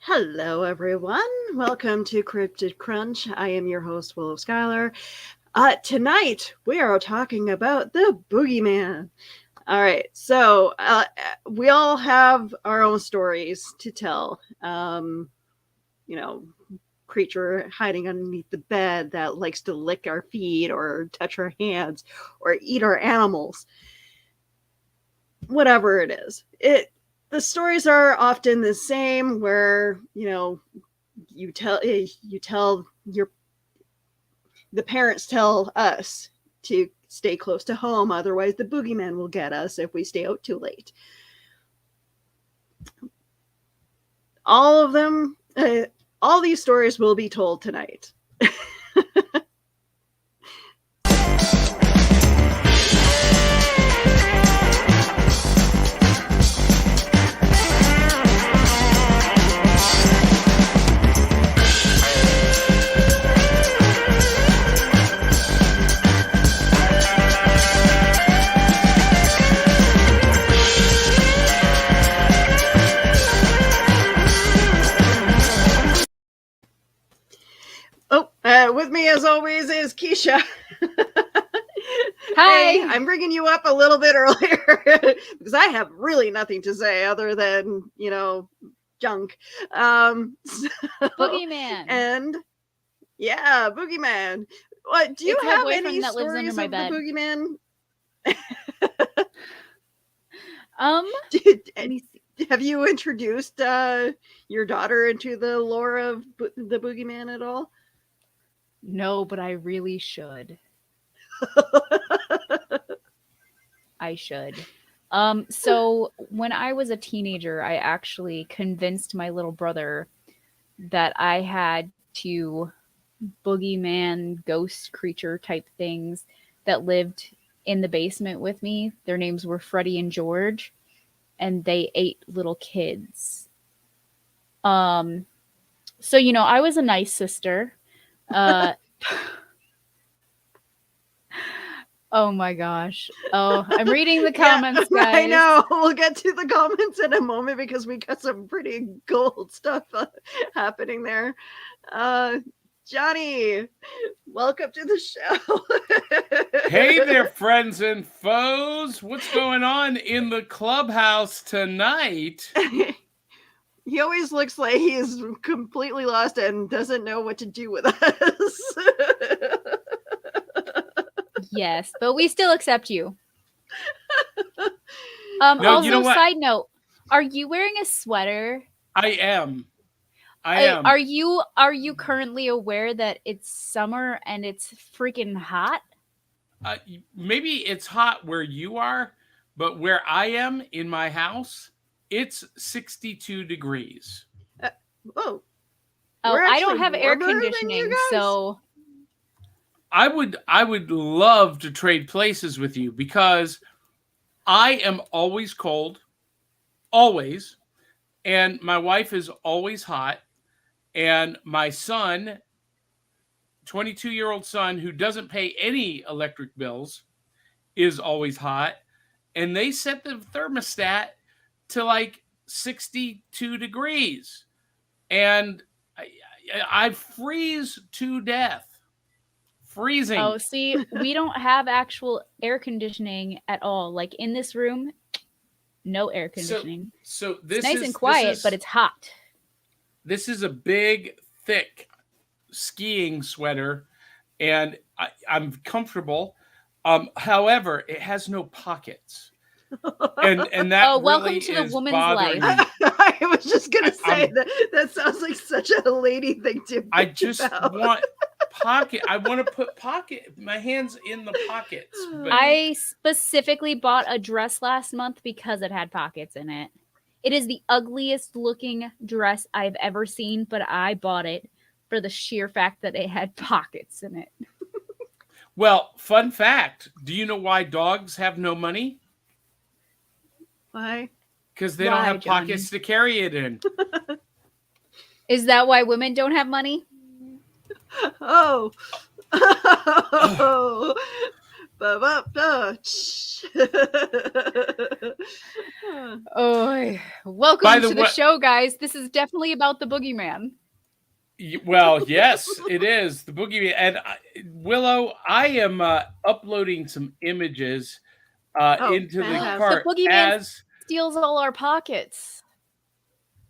Hello, everyone. Welcome to Cryptid Crunch. I am your host, Willow Skylor. Tonight, we are talking about the Boogeyman. All right, so we all have our own stories to tell. You know, creature hiding underneath the bed that likes to lick our feet or touch our hands or eat our animals. Whatever it is. The stories are often the same where, you tell the parents tell us to stay close to home, otherwise the boogeyman will get us if we stay out too late. All of them, all these stories will be told tonight. With me, as always, is Keisha. Hi. Hey, I'm bringing you up a little bit earlier because I have really nothing to say other than, junk. Boogeyman. And yeah, Boogeyman. What do you it's have my any that lives stories under my of bed. the Boogeyman? Have you introduced your daughter into the lore of the Boogeyman at all? No, but I really should. I should. So when I was a teenager, I actually convinced my little brother that I had to boogeyman ghost creature type things that lived in the basement with me. Their names were Freddie and George, and they ate little kids. So I was a nice sister. Oh my gosh. Oh, I'm reading the comments, guys. I know. We'll get to the comments in a moment because we got some pretty gold stuff happening there. Johnny, welcome to the show. Hey there, friends and foes. What's going on in the clubhouse tonight? He always looks like he's completely lost and doesn't know what to do with us. Yes, but we still accept you. Also, side note, are you wearing a sweater? I am. Are you currently aware that it's summer and it's freaking hot? Maybe it's hot where you are, but where I am in my house, it's 62 degrees. Oh, I don't have air conditioning, so I would love to trade places with you because I am always cold, always, and my wife is always hot, and my son, 22-year-old son who doesn't pay any electric bills, is always hot, and they set the thermostat to like 62 degrees, and I freeze to death. Freezing. Oh, see, we don't have actual air conditioning at all. Like in this room, no air conditioning. So this it's nice and quiet, but it's hot. This is a big, thick skiing sweater, and I'm comfortable. However, it has no pockets, and that welcome really to the is woman's bothering life. me. I was just gonna say that sounds like such a lady thing to. I just want pocket. I want to put my hands in the pockets. But I specifically bought a dress last month because it had pockets in it. It is the ugliest looking dress I've ever seen, but I bought it for the sheer fact that it had pockets in it. Well, fun fact. Do you know why dogs have no money? Why? Because they don't have pockets to carry it in. Is that why women don't have money? Oh. Oh, welcome By to the the way- show, guys. This is definitely about the Boogeyman. Well, yes, it is the Boogeyman. And Willow, I am uploading some images into the fantastic. cart The Boogeyman as. steals all our pockets.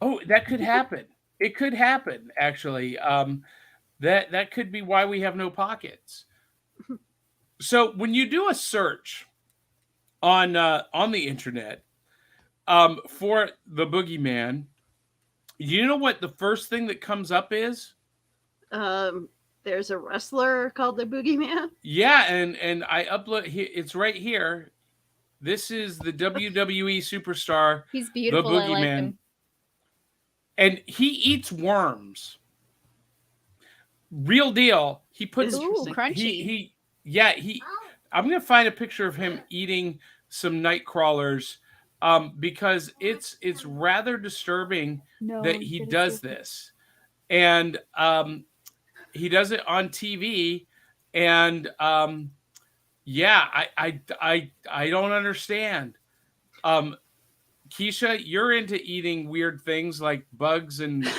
Oh, that could happen. It could happen, actually. That could be why we have no pockets. So when you do a search on the internet for the Boogeyman, you know what the first thing that comes up is? There's a wrestler called the Boogeyman. Yeah, and I upload. It's right here. This is the WWE superstar, He's the beautiful. I like Boogeyman, him. and he eats worms. Real deal. He puts Ooh, crunchy. he. I'm gonna find a picture of him eating some night crawlers, because it's rather disturbing that he does this, and he does it on TV, and yeah, I don't understand. Keisha, you're into eating weird things like bugs and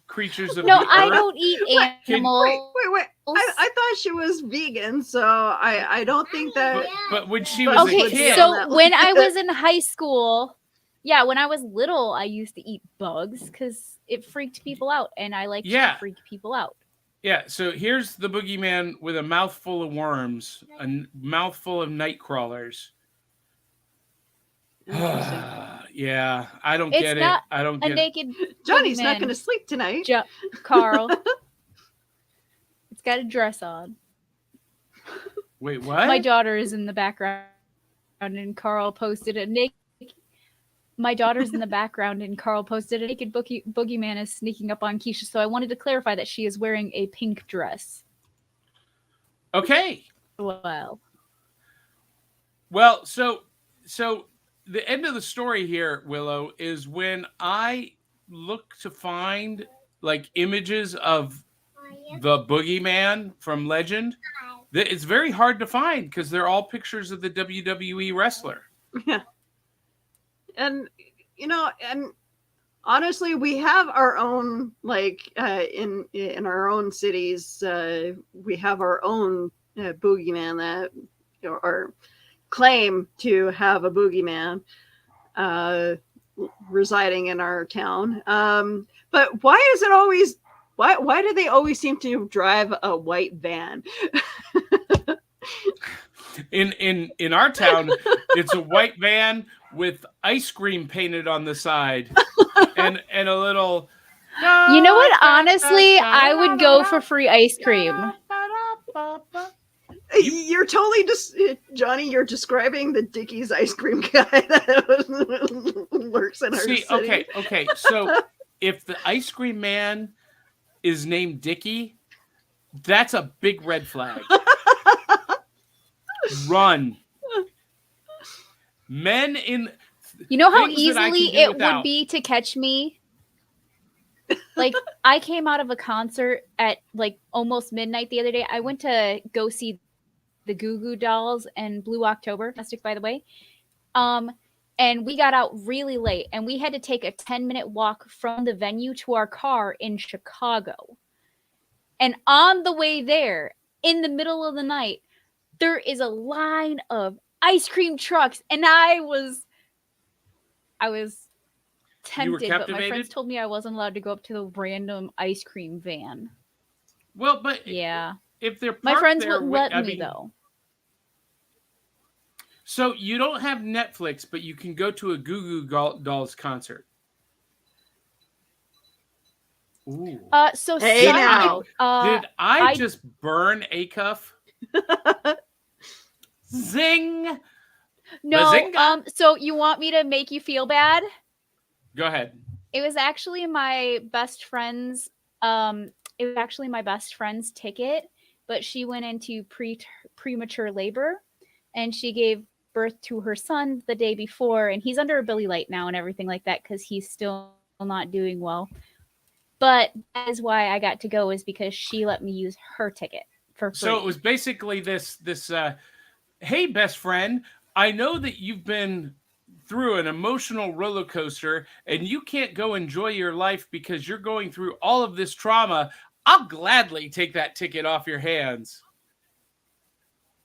creatures of No, the I earth. don't eat animals. Wait. I thought she was vegan, so I don't think that. But when she was a Okay, kid, so when I was in high school, yeah, when I was little, I used to eat bugs because it freaked people out, and I like to freak people out. yeah. So here's the Boogeyman with a mouthful of worms, a mouthful of night crawlers. Yeah, I don't get it. I don't A get it. naked Johnny's not Boogeyman. going to sleep tonight. Carl. It's got a dress on. Wait, what? My daughter is in the background, and Carl posted a naked. My daughter's in the background, and Carl posted a naked Boogeyman is sneaking up on Keisha. So I wanted to clarify that she is wearing a pink dress. Okay. Well, So the end of the story here, Willow, is when I look to find like images of the Boogeyman from Legend, it's very hard to find because they're all pictures of the WWE wrestler. Yeah. And and honestly, we have our own, like, in our own cities, we have our own Boogeyman that or claim to have a Boogeyman residing in our town. But why is it always why do they always seem to drive a white van? In our town, it's a white van with ice cream painted on the side and a little. you know what? Honestly, I would go for free ice cream. You're totally Johnny. You're describing the Dickie's ice cream guy that works in our city. Okay. So if the ice cream man is named Dickie, that's a big red flag. Run. Men in. You know how things that I can easily do it without. would be to catch me? Like, I came out of a concert at like almost midnight the other day. I went to go see the Goo Goo Dolls and Blue October, fantastic, by the way. And we got out really late, and we had to take a 10-minute walk from the venue to our car in Chicago. And on the way there, in the middle of the night, there is a line of ice cream trucks, and I was tempted, but my friends told me I wasn't allowed to go up to the random ice cream van. Well, but yeah, if they're my friends there, wouldn't let me though. So you don't have Netflix, but you can go to a Goo Goo Dolls concert. Ooh. So hey, now. Did I just burn Acuff? Zing. No. Bazinga. So you want me to make you feel bad? Go ahead. It was actually my best friend's. It was actually my best friend's ticket, but she went into premature labor, and she gave birth to her son the day before, and he's under a Billy Light now and everything like that because he's still not doing well. But that is why I got to go, is because she let me use her ticket for free. So it was basically this hey, best friend, I know that you've been through an emotional roller coaster and you can't go enjoy your life because you're going through all of this trauma. I'll gladly take that ticket off your hands.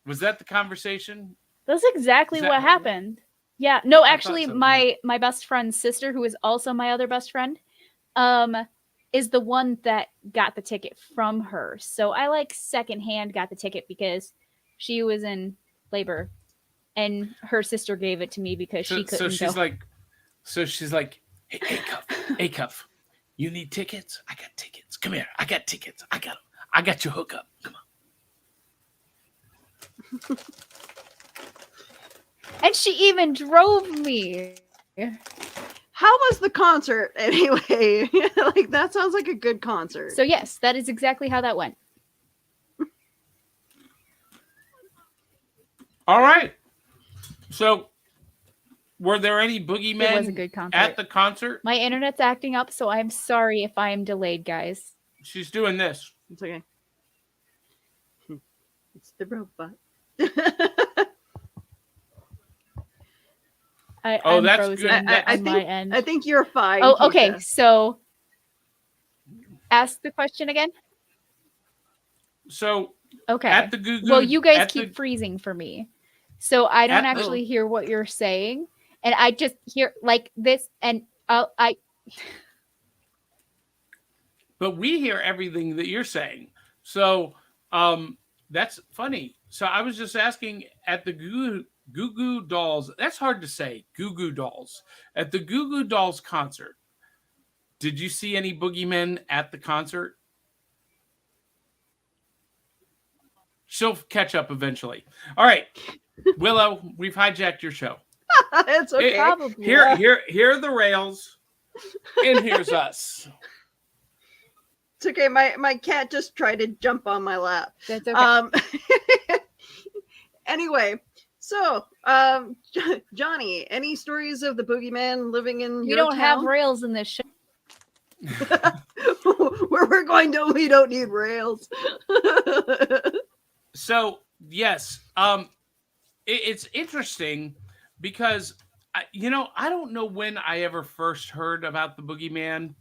Was that the conversation? That's exactly Is that what how- happened. Yeah. No, I thought actually, so, yeah. my best friend's sister, who is also my other best friend, is the one that got the ticket from her. So I like secondhand got the ticket because she was in labor, and her sister gave it to me because she So couldn't go. she's like, hey, Acuff, you need tickets? I got tickets. Come here. I got tickets. I got them. I got your hookup. Come on. And she even drove me. How was the concert anyway? Like, that sounds like a good concert. So yes, that is exactly how that went. All right. So, were there any boogeymen It was a good concert. at the concert? My internet's acting up, so I'm sorry if I am delayed, guys. She's doing this. It's okay. It's the robot. I'm that's frozen good. on my end. I think you're fine. Oh, okay. Keisha. So, ask the question again. So, Okay. at the Goo Goo. Well, you guys at keep the- freezing for me, so I don't At the- actually hear what you're saying, and I just hear like this, and I. But we hear everything that you're saying. So, that's funny. So I was just asking at the Goo Goo Dolls. That's hard to say. Goo Goo Dolls. At the Goo Goo Dolls concert, did you see any boogeymen at the concert? She'll catch up eventually. All right, Willow, we've hijacked your show. It's okay. Probably. Here are the rails, and here's us. It's okay. My cat just tried to jump on my lap. That's okay. Anyway, so Johnny, any stories of the boogeyman living in We your don't have town? rails in this show. Where we're going to, we don't need rails. So yes, it's interesting because I don't know when I ever first heard about the boogeyman,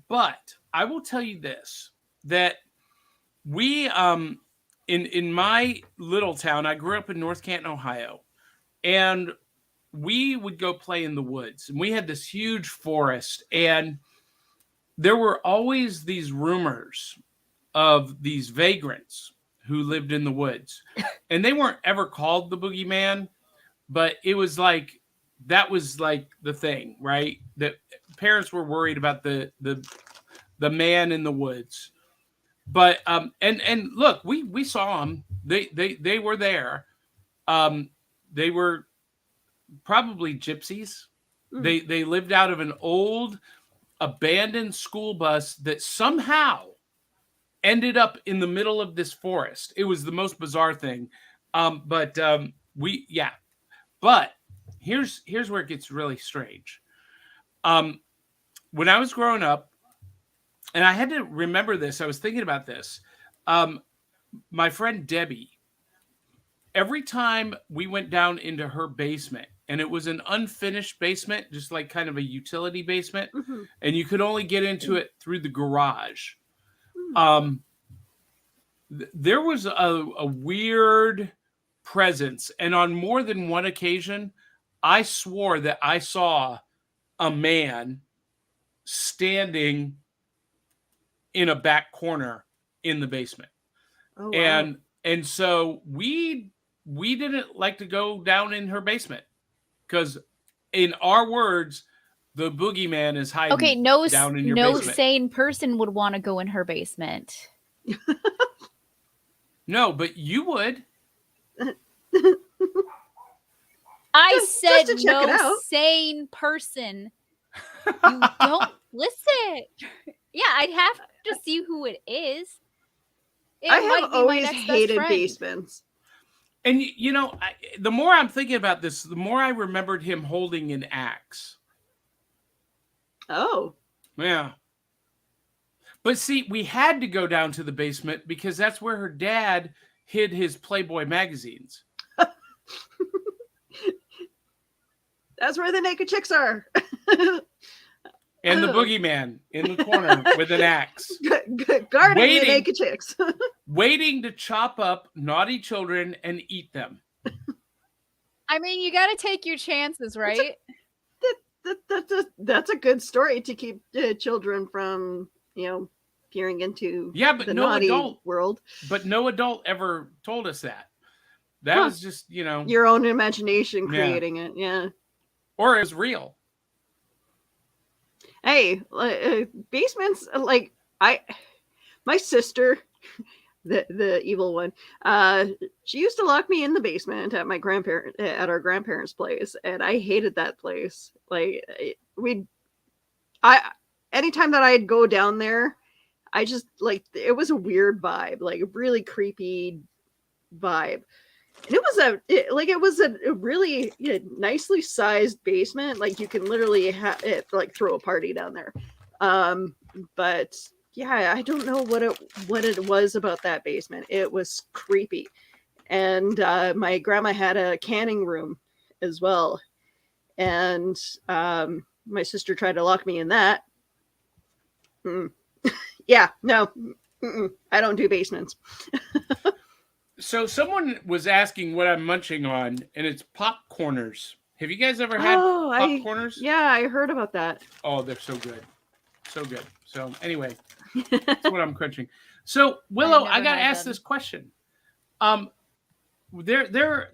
but I will tell you this: that we in my little town, I grew up in North Canton, Ohio, and we would go play in the woods, and we had this huge forest, and there were always these rumors of these vagrants who lived in the woods, and they weren't ever called the boogeyman, but it was like that was like the thing, right? That parents were worried about the man in the woods. But and look, we saw them. They were there. They were probably gypsies. They lived out of an old abandoned school bus that somehow ended up in the middle of this forest. It was the most bizarre thing. But here's where it gets really strange. When I was growing up, and I had to remember this, I was thinking about this. My friend Debbie, every time we went down into her basement, and it was an unfinished basement, just like kind of a utility basement, and you could only get into it through the garage. There was a weird presence, and on more than one occasion, I swore that I saw a man standing in a back corner in the basement. Oh, wow. And so we didn't like to go down in her basement because, in our words, the boogeyman is hiding down in your basement. Sane person would want to go in her basement. No, but you would. I said just to check it no out. sane person. You don't listen. Yeah, I'd have to see who it is. It I might have be my always next best hated friend. basements. And the more I'm thinking about this, the more I remembered him holding an axe. Oh. Yeah. But see, we had to go down to the basement because that's where her dad hid his Playboy magazines. That's where the naked chicks are. And the boogeyman in the corner with an axe. Guarding the naked chicks. Waiting to chop up naughty children and eat them. I mean, you got to take your chances, right? That's a good story to keep children from, peering into but the no naughty adult world. But no adult ever told us that. That was just, your own imagination creating it. Yeah. Or it was real. Hey, basements, like my sister, the evil one, she used to lock me in the basement at our grandparents' place, and I hated that place. Like anytime that I'd go down there, I just it was a weird vibe, like a really creepy vibe. And it was a really nicely sized basement. Like you can literally throw a party down there. But yeah, I don't know what it was about that basement. It was creepy. And my grandma had a canning room as well. And my sister tried to lock me in that. Yeah, no. I don't do basements. So someone was asking what I'm munching on, and it's popcorners. Have you guys ever had popcorners? Yeah, I heard about that. Oh, they're so good. So good. So anyway, that's what I'm crunching. So Willow, I got to ask this question. There,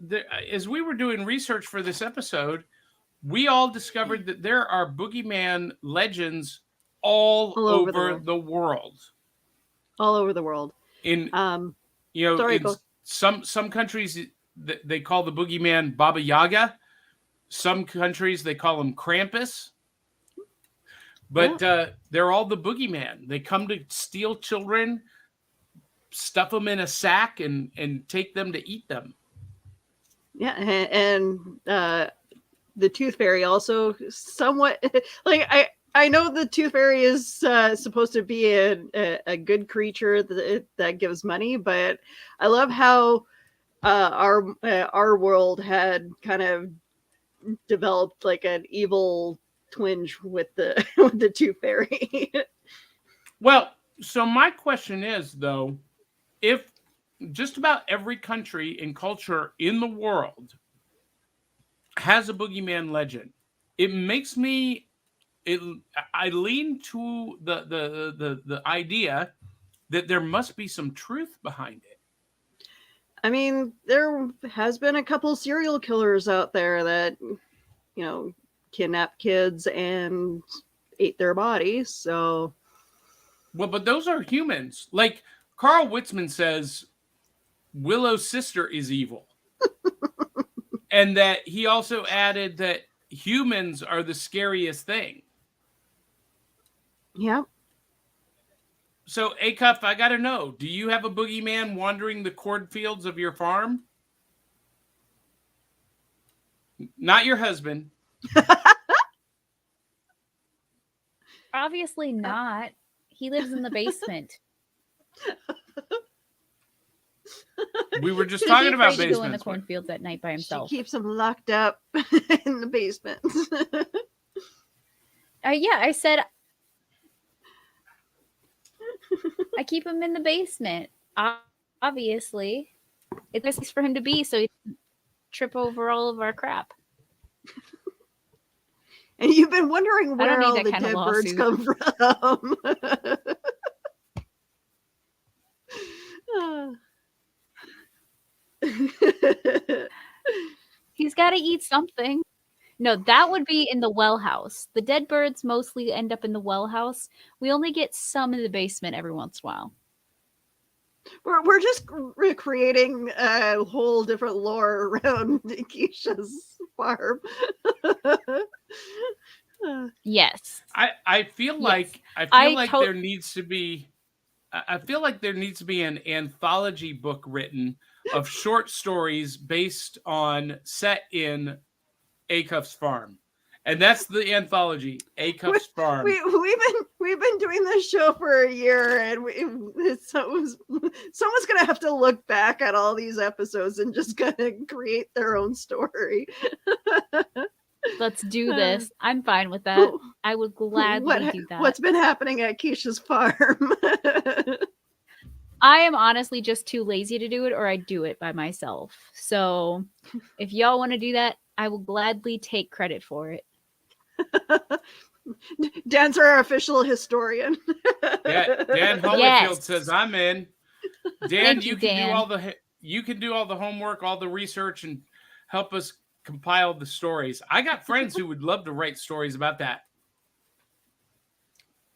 as we were doing research for this episode, we all discovered that there are Boogeyman legends all over the world. All over the world. Some countries they call the Boogeyman Baba Yaga. Some countries they call him Krampus. But they're all the Boogeyman. They come to steal children, stuff them in a sack, and take them to eat them. Yeah, and the Tooth Fairy also somewhat I know the Tooth Fairy is supposed to be a good creature that gives money, but I love how our world had kind of developed like an evil twinge with the with the Tooth Fairy. Well, so my question is though, if just about every country and culture in the world has a Boogeyman legend, it makes me. I lean to the idea that there must be some truth behind it. I mean, there has been a couple serial killers out there that, kidnapped kids and ate their bodies. So, well, but those are humans. Like Carl Witzman says, Willow's sister is evil, and that he also added that humans are the scariest thing. Yeah. So, Acuff, I got to know, do you have a Boogeyman wandering the cornfields of your farm? Not your husband. Obviously not. He lives in the basement. We were just talking about basements. Go in the cornfields at night by himself. She keeps him locked up in the basement. Yeah, I said I keep him in the basement. Obviously, it's a place for him to be, so he doesn't trip over all of our crap. And you've been wondering where all the dead birds come from. He's got to eat something. No, that would be in the well house. The dead birds mostly end up in the well house. We only get some in the basement every once in a while. We're just recreating a whole different lore around Keisha's farm. Yes. I feel like there needs to be an anthology book written of short stories based on set in Acuff's farm. And that's the anthology, Acuff's Farm. We've been doing this show for a year, and someone's gonna have to look back at all these episodes and just gonna create their own story. Let's do this. I'm fine with that. I would gladly do that. What's been happening at Keisha's farm? I am honestly just too lazy to do it, or I do it by myself. So if y'all want to do that, I will gladly take credit for it. Dan's our official historian. Yeah, Dan Holyfield says I'm in. Dan, you can do all the homework, all the research, and help us compile the stories. I got friends who would love to write stories about that.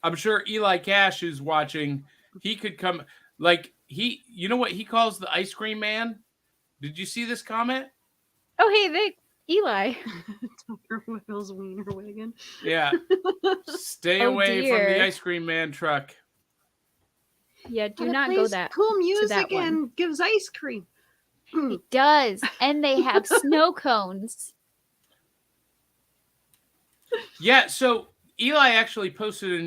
I'm sure Eli Cash, who's watching, he could come. Like you know what he calls the ice cream man? Did you see this comment? Oh, hey, Eli. Tucker Will's wiener wagon. Yeah. Stay away from the ice cream man truck. Yeah, do not go that. Cool music that and gives ice cream. It does, and they have snow cones. Yeah, so Eli actually posted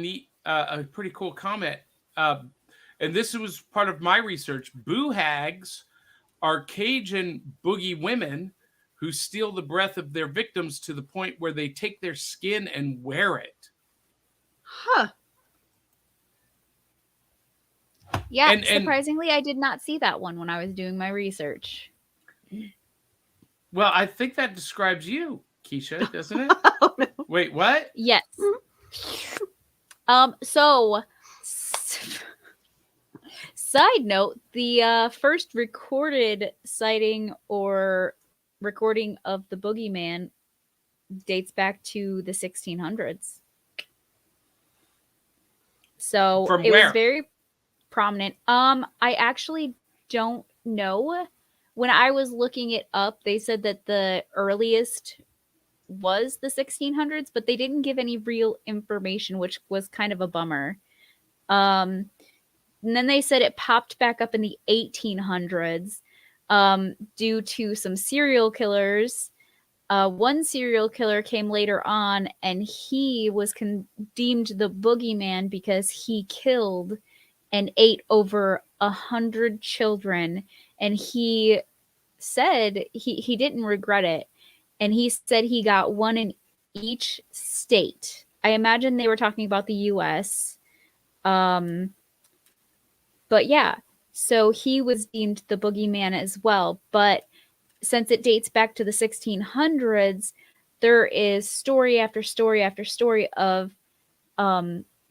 a pretty cool comment. And this was part of my research. Boo hags are Cajun boogie women who steal the breath of their victims to the point where they take their skin and wear it. Huh. Yeah, and surprisingly, I did not see that one when I was doing my research. Well, I think that describes you, Keisha, doesn't it? Oh, no. Wait, what? Yes. So, side note, the first recorded sighting or recording of the Boogeyman dates back to the 1600s. So From it where? was very prominent. I actually don't know. When I was looking it up, they said that the earliest was the 1600s, but they didn't give any real information, which was kind of a bummer. And then they said it popped back up in the 1800s due to some serial killers. One serial killer came later on, and he was deemed the Boogeyman because he killed and ate over 100 children. And he said he didn't regret it. And he said he got one in each state. I imagine they were talking about the U.S. But yeah, so he was deemed the Boogeyman as well. But since it dates back to the 1600s, there is story after story after story of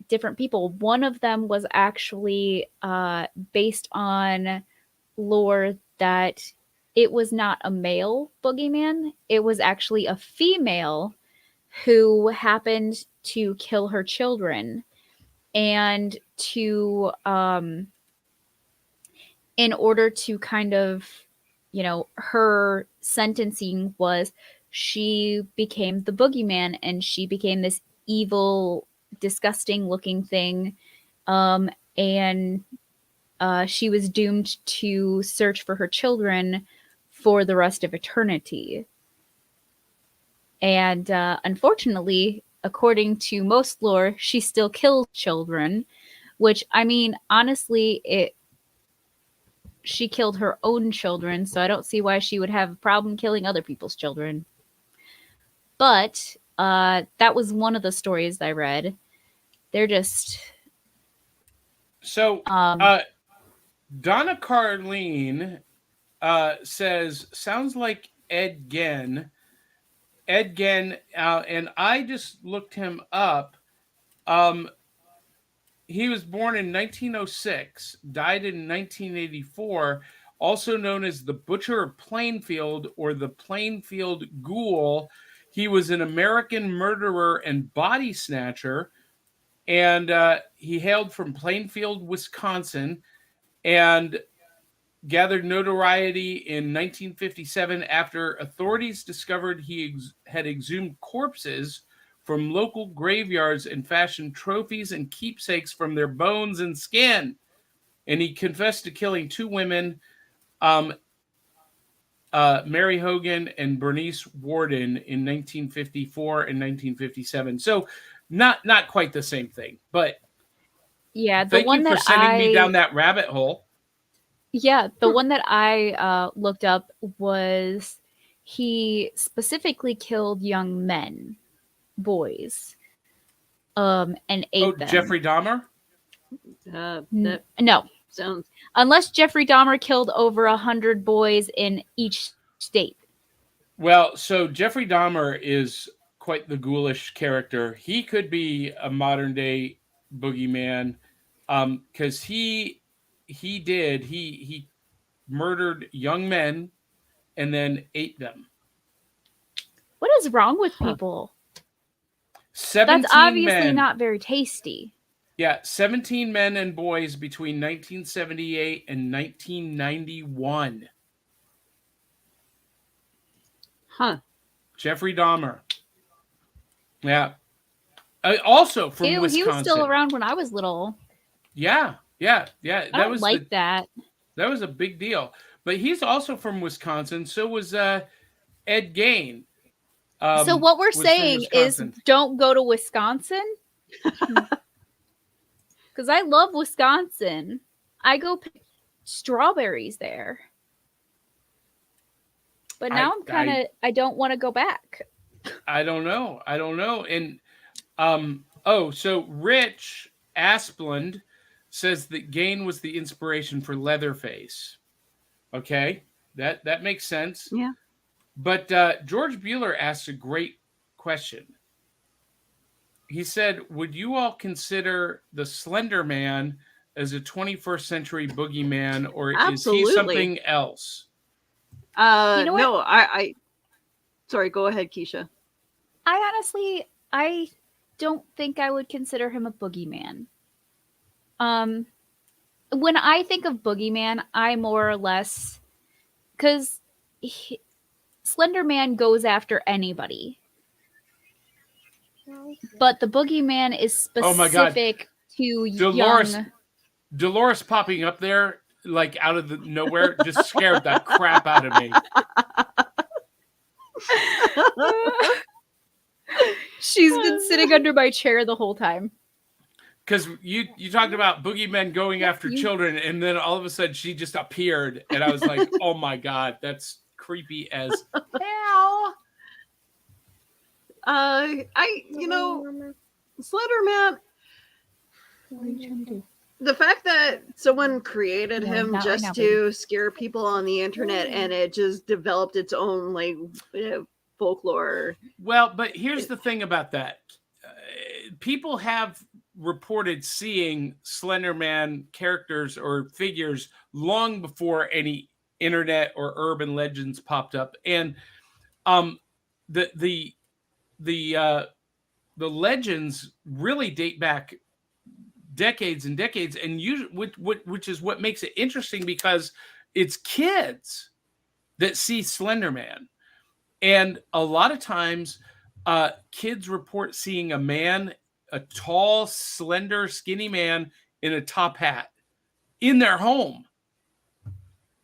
different people. One of them was actually based on lore that it was not a male Boogeyman. It was actually a female who happened to kill her children. And to, in order to kind of, her sentencing was she became the Boogeyman, and she became this evil, disgusting looking thing. And she was doomed to search for her children for the rest of eternity. And unfortunately, according to most lore, she still kills children, which, I mean, honestly, she killed her own children, so I don't see why she would have a problem killing other people's children. But that was one of the stories I read. They're just... So, Donna Carlene says, sounds like Ed Gein. Ed Gein, and I just looked him up. He was born in 1906, died in 1984, also known as the Butcher of Plainfield or the Plainfield Ghoul. He was an American murderer and body snatcher, and he hailed from Plainfield, Wisconsin, and gathered notoriety in 1957 after authorities discovered he had exhumed corpses from local graveyards and fashioned trophies and keepsakes from their bones and skin. And he confessed to killing 2 women. Mary Hogan and Bernice Worden in 1954 and 1957. So not quite the same thing, but Yeah, the thank one you for that sending me down that rabbit hole. Yeah, the one that I looked up was he specifically killed young men, boys, and ate them. Jeffrey Dahmer? That No, sounds. unless Jeffrey Dahmer killed over 100 boys in each state. Well, so Jeffrey Dahmer is quite the ghoulish character. He could be a modern day boogeyman, because he murdered young men and then ate them. What is wrong with people? 17 That's obviously men. not very tasty. Yeah, 17 men and boys between 1978 and 1991. Huh. Jeffrey Dahmer. Yeah. Also from Wisconsin. He was still around when I was little. Yeah. That was that. That was a big deal. But he's also from Wisconsin. So was Ed Gein. So what we're saying is don't go to Wisconsin. Because I love Wisconsin. I go pick strawberries there. But now I don't want to go back. I don't know. And so Rich Asplund says that Gein was the inspiration for Leatherface. Okay, that makes sense. Yeah. But George Bueller asked a great question. He said, would you all consider the Slender Man as a 21st century boogeyman, or Absolutely. is he something else? No, I sorry, go ahead, Keisha. I don't think I would consider him a boogeyman. When I think of boogeyman, I more or less, because Slender Man goes after anybody. But the boogeyman is specific to young. Dolores popping up there, like out of nowhere, just scared the crap out of me. She's been sitting under my chair the whole time. Because you talked about boogeymen going after children, and then all of a sudden she just appeared, and I was like, oh my God, that's creepy as hell. Slender Man. What are you trying to do? The fact that someone created him just to scare people on the internet, and it just developed its own folklore. Well, but here's the thing about that: people have reported seeing Slender Man characters or figures long before any internet or urban legends popped up, and the legends really date back decades and decades, and which is what makes it interesting, because it's kids that see Slender Man, and a lot of times kids report seeing a tall, slender, skinny man in a top hat in their home.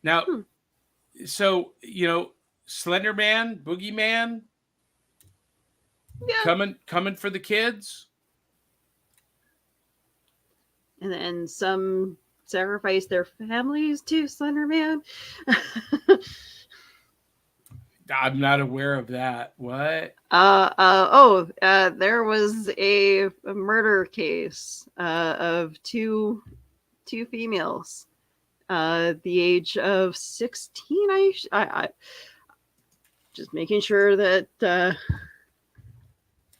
Now, so Slender Man, Boogeyman, coming for the kids. And then some sacrifice their families to Slender Man. I'm not aware of that. What? There was a murder case of two females, the age of 16. I just making sure that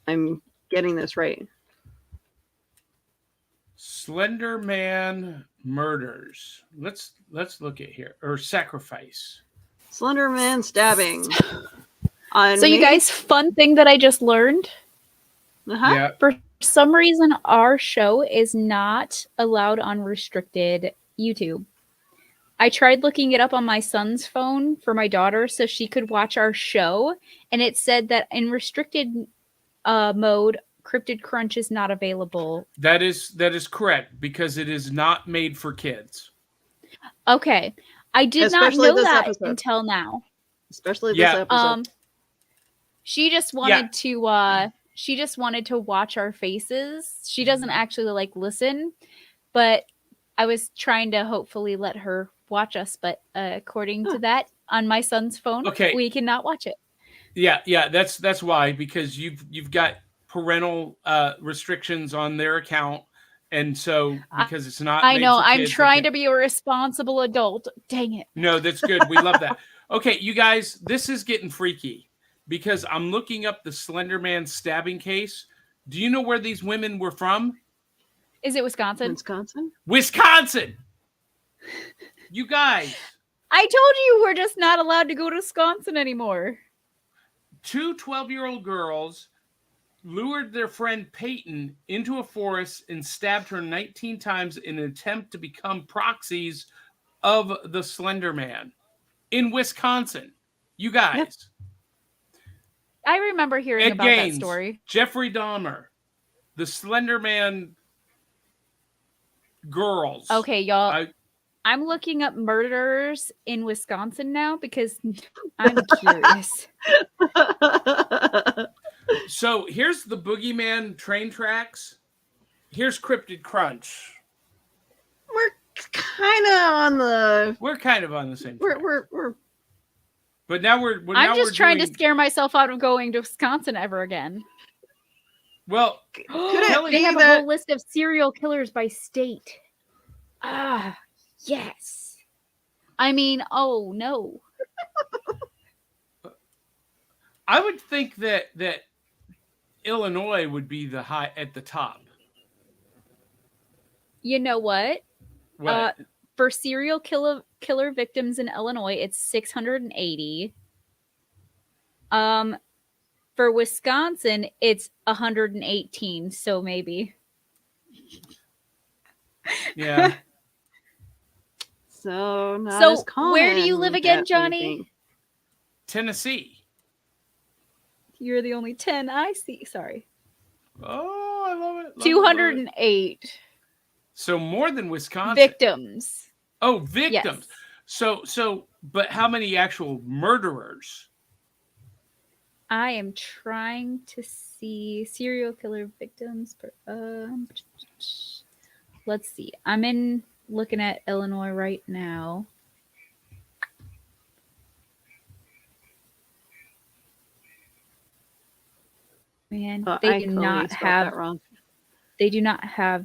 I'm getting this right. Slender Man murders. Let's look at here, or sacrifice. Slender Man stabbing. So you guys, fun thing that I just learned. Yeah. For some reason, our show is not allowed on restricted YouTube. I tried looking it up on my son's phone for my daughter so she could watch our show, and it said that in restricted mode, Cryptid Crunch is not available. That is correct, because it is not made for kids. Okay. I did not know that until now. especially this episode. She just wanted to. She just wanted to watch our faces. She doesn't actually like listen, but I was trying to hopefully let her watch us. But according to that, on my son's phone, we cannot watch it. Yeah, that's why, because you've got parental restrictions on their account, and so because it's not. I know. I'm trying to be a responsible adult. Dang it. No, that's good. We love that. Okay, you guys, this is getting freaky because I'm looking up the Slender Man stabbing case. Do you know where these women were from? Is it Wisconsin? Wisconsin. You guys. I told you we're just not allowed to go to Wisconsin anymore. 2 12-year-old girls lured their friend Peyton into a forest and stabbed her 19 times in an attempt to become proxies of the Slender Man in Wisconsin. You guys. Yep. I remember hearing about that story. Jeffrey Dahmer, the Slender Man girls. Okay, y'all. I'm looking up murderers in Wisconsin now because I'm curious. So here's the Boogeyman train tracks. Here's Cryptid Crunch. We're kind of on the. We're kind of on the same. We're. But now we're. I'm just trying to scare myself out of going to Wisconsin ever again. Well, they have a whole list of serial killers by state. Ah, yes. I mean, oh no. I would think that Illinois would be the high at the top. You know what? What? For serial killer victims in Illinois, it's 680. For Wisconsin, it's 118. So maybe. Yeah. So not as common. Where do you live again, Johnny? Tennessee. You're the only 10 I see. Sorry. Oh, I love it. 208. So more than Wisconsin. Victims. Oh, victims. Yes. So, but how many actual murderers? I am trying to see serial killer victims. Let's see. I'm looking at Illinois right now. Man, they do not have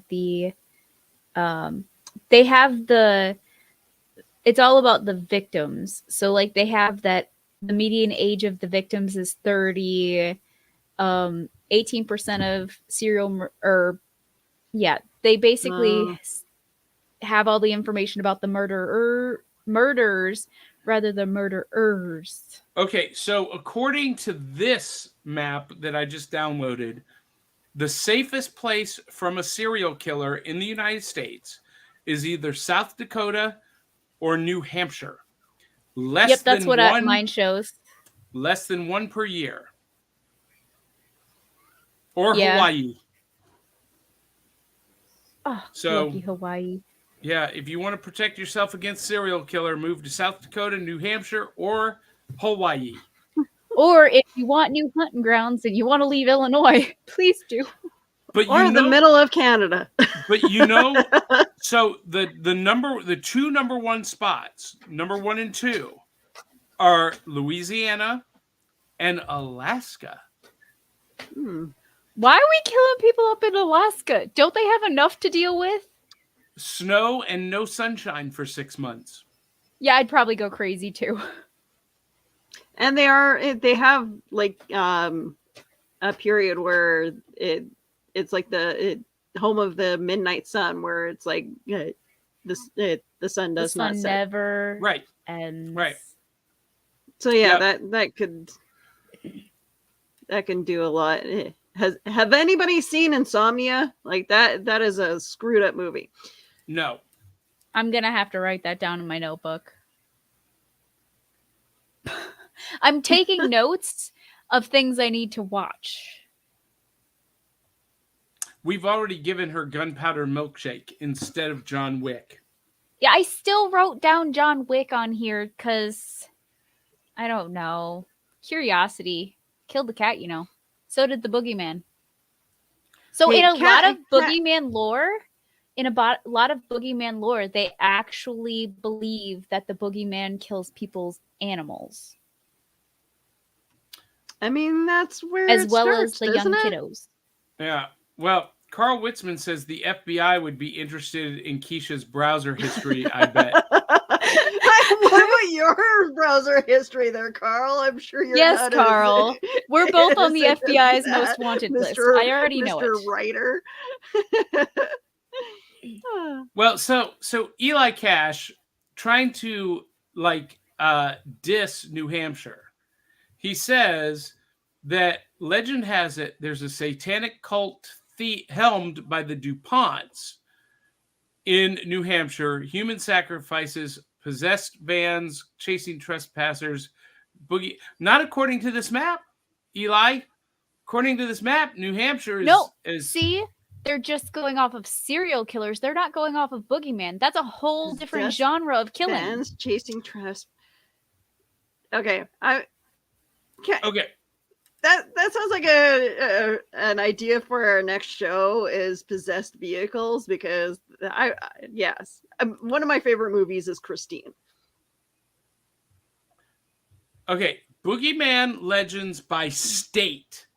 the they have the it's all about the victims. So like they have that the median age of the victims is 30, 18% of they basically have all the information about the murders rather than murderers. Okay, so according to this map that I just downloaded, the safest place from a serial killer in the United States is either South Dakota or New Hampshire. That's what mine shows. Less than 1 per year. Or Hawaii. Oh, so lucky Hawaii. Yeah, if you want to protect yourself against serial killer, move to South Dakota, New Hampshire, or Hawaii. Or if you want new hunting grounds and you want to leave Illinois, please do. Or the middle of Canada. But so the 2 number 1 spots, number 1 and 2, are Louisiana and Alaska. Why are we killing people up in Alaska? Don't they have enough to deal with? Snow and no sunshine for 6 months. Yeah, I'd probably go crazy too. And they have like a period where it's like the home of the midnight sun, where it's like the sun does not set. Never right ends. Right. So yeah, that can do a lot. Have anybody seen Insomnia? Like that is a screwed up movie. No. I'm gonna have to write that down in my notebook. I'm taking notes of things I need to watch. We've already given her Gunpowder Milkshake instead of John Wick. Yeah, I still wrote down John Wick on here because I don't know. Curiosity killed the cat, you know. So did the boogeyman. So Hey, in a lot of cat- boogeyman lore, lot of boogeyman lore, they actually believe that the boogeyman kills people's animals I mean, that's where as it well starts, as the doesn't young it? kiddos. Yeah. Well, Carl Witzman says the FBI would be interested in Keisha's browser history, I bet. What about your browser history there, Carl? I'm sure you're Yes, not Carl. We're both on the innocent as FBI's that, most wanted list. Mr. I already know Mr. it. Writer. Well, so Eli Cash trying to diss New Hampshire. He says that legend has it there's a satanic cult helmed by the DuPonts in New Hampshire. Human sacrifices, possessed vans, chasing trespassers, boogie. Not according to this map, Eli. According to this map, New Hampshire is See, they're just going off of serial killers. They're not going off of boogeyman. That's a whole different genre of killing. Vans chasing trespassers. Okay, okay. That sounds like an idea for our next show is possessed vehicles, because one of my favorite movies is Christine. Okay, Boogeyman Legends by state.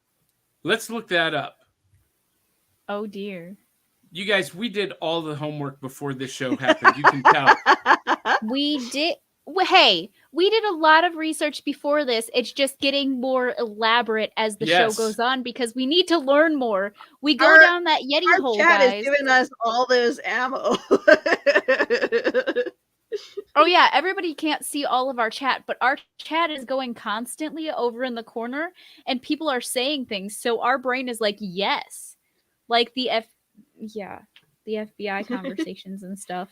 Let's look that up. Oh dear. You guys, we did all the homework before this show happened. You can tell. We did. Hey, we did a lot of research before this. It's just getting more elaborate as the show goes on because we need to learn more. We go down that Yeti hole, chat guys. is giving us all this ammo. Oh yeah, everybody can't see all of our chat, but our chat is going constantly over in the corner, and people are saying things. So our brain is like, yes, like the FBI conversations and stuff.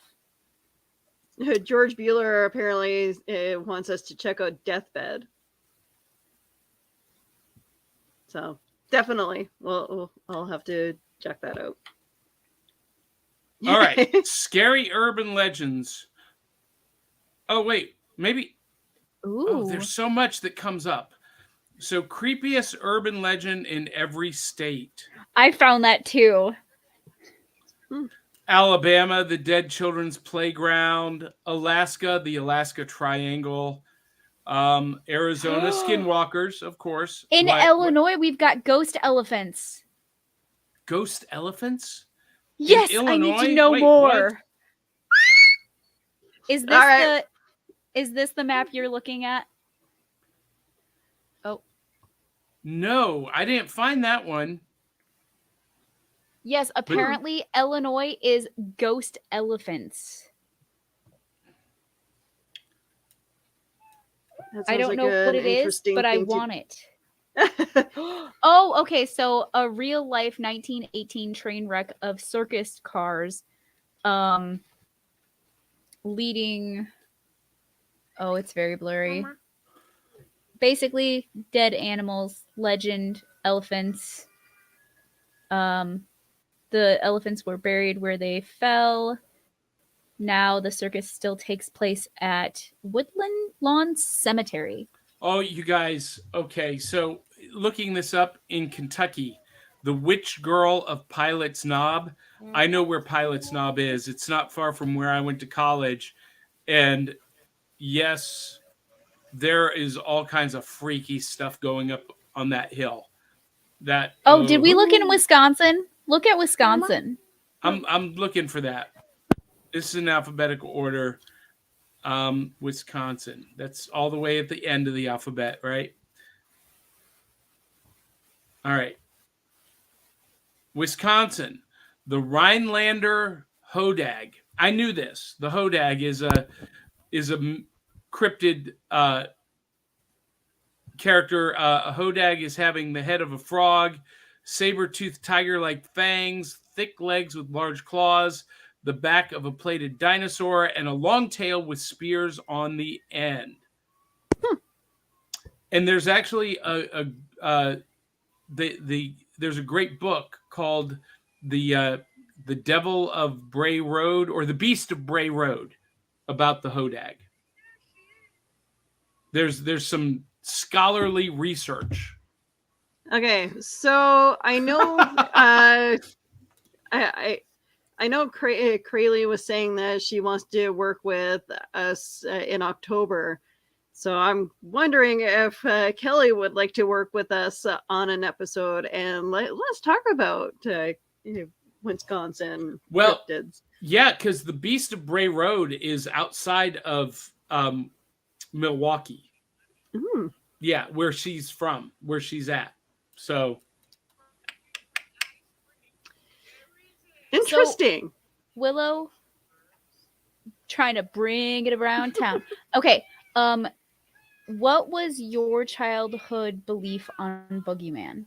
George Bueller apparently wants us to check out Deathbed. So definitely, I'll have to check that out. All right, scary urban legends. Oh wait, maybe. Ooh. Oh, there's so much that comes up. So creepiest urban legend in every state. I found that too. Alabama, the Dead Children's Playground. Alaska, the Alaska Triangle. Arizona, Skinwalkers, of course. In Illinois, we've got ghost elephants. Ghost elephants? Yes, I need to know more. What? Is this the map you're looking at? Oh. No, I didn't find that one. Yes, apparently Illinois is ghost elephants. I don't know what it is, but I want it. Oh, okay. So a real life 1918 train wreck of circus cars leading... Oh, it's very blurry. Basically, dead animals, legend, elephants. The elephants were buried where they fell. Now the circus still takes place at Woodland Lawn Cemetery. Oh, you guys. Okay, so looking this up in Kentucky, the Witch Girl of Pilot's Knob. I know where Pilot's Knob is. It's not far from where I went to college. And yes, there is all kinds of freaky stuff going up on that hill. Did we look in Wisconsin? Look at Wisconsin. I'm looking for that. This is in alphabetical order. Wisconsin. That's all the way at the end of the alphabet, right? All right. Wisconsin. The Rhinelander Hodag. I knew this. The Hodag is a cryptid character. A Hodag is having the head of a frog, saber-toothed tiger-like fangs, thick legs with large claws, the back of a plated dinosaur, and a long tail with spears on the end. And there's actually there's a great book called the Devil of Bray Road, or the Beast of Bray Road, about the Hodag. There's some scholarly research. Okay, so I know I know Crayley was saying that she wants to work with us in October. So I'm wondering if Kelly would like to work with us on an episode, and let's talk about Wisconsin cryptids. Yeah, because the Beast of Bray Road is outside of Milwaukee. Mm. Yeah, where she's from, where she's at. So interesting. So, Willow, trying to bring it around town. Okay, what was your childhood belief on Boogeyman?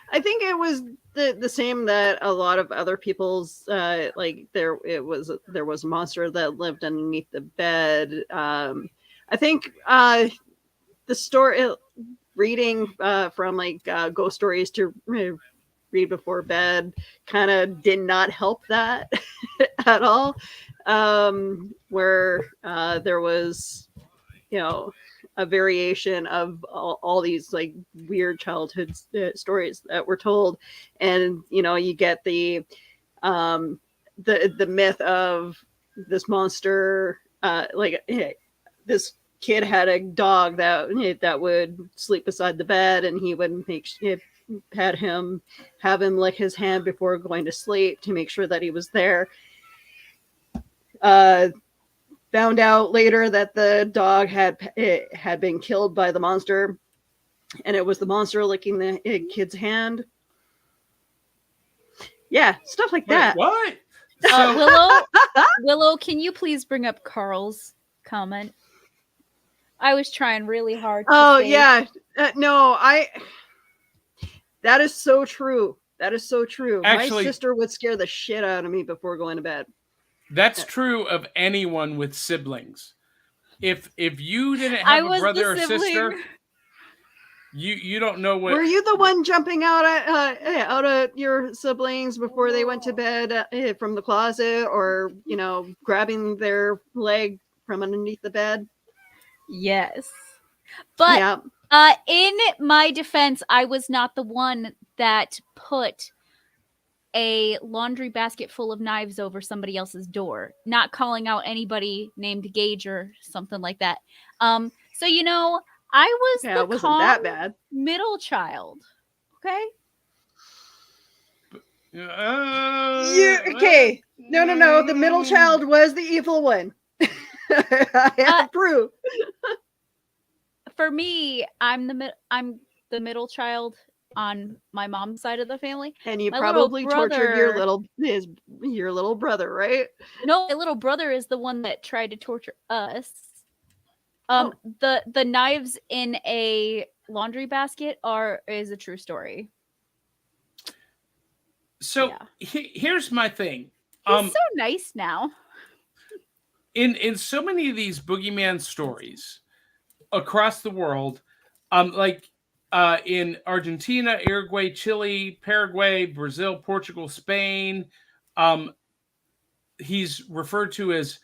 I think it was the same that a lot of other people's like there was a monster that lived underneath the bed. I think the story reading from like ghost stories to read before bed kind of did not help that at all. Where there was, a variation of all these like weird childhood stories that were told, and you get the myth of this monster, this kid had a dog that would sleep beside the bed, and he would have him lick his hand before going to sleep to make sure that he was there. Found out later that the dog had been killed by the monster, and it was the monster licking the kid's hand. Yeah, stuff like that. What? Willow, can you please bring up Carl's comment? I was trying really hard. Yeah. No, that is so true. That is so true. Actually, my sister would scare the shit out of me before going to bed. That's true of anyone with siblings. If you didn't have a brother or sister, you don't know what. Were you the one jumping out at your siblings before they went to bed from the closet, or grabbing their leg from underneath the bed? Yes, but yeah. In my defense, I was not the one that put a laundry basket full of knives over somebody else's door, not calling out anybody named Gage or something like that. So I was the it wasn't that bad middle child. Okay. Okay. No. The middle child was the evil one. I have proof. For me, I'm the middle child on my mom's side of the family, and you probably tortured your little brother, right? No, my little brother is the one that tried to torture us. The knives in a laundry basket is a true story. So here's my thing. He's so nice now. In so many of these Boogeyman stories across the world, in Argentina, Uruguay, Chile, Paraguay, Brazil, Portugal, Spain, he's referred to as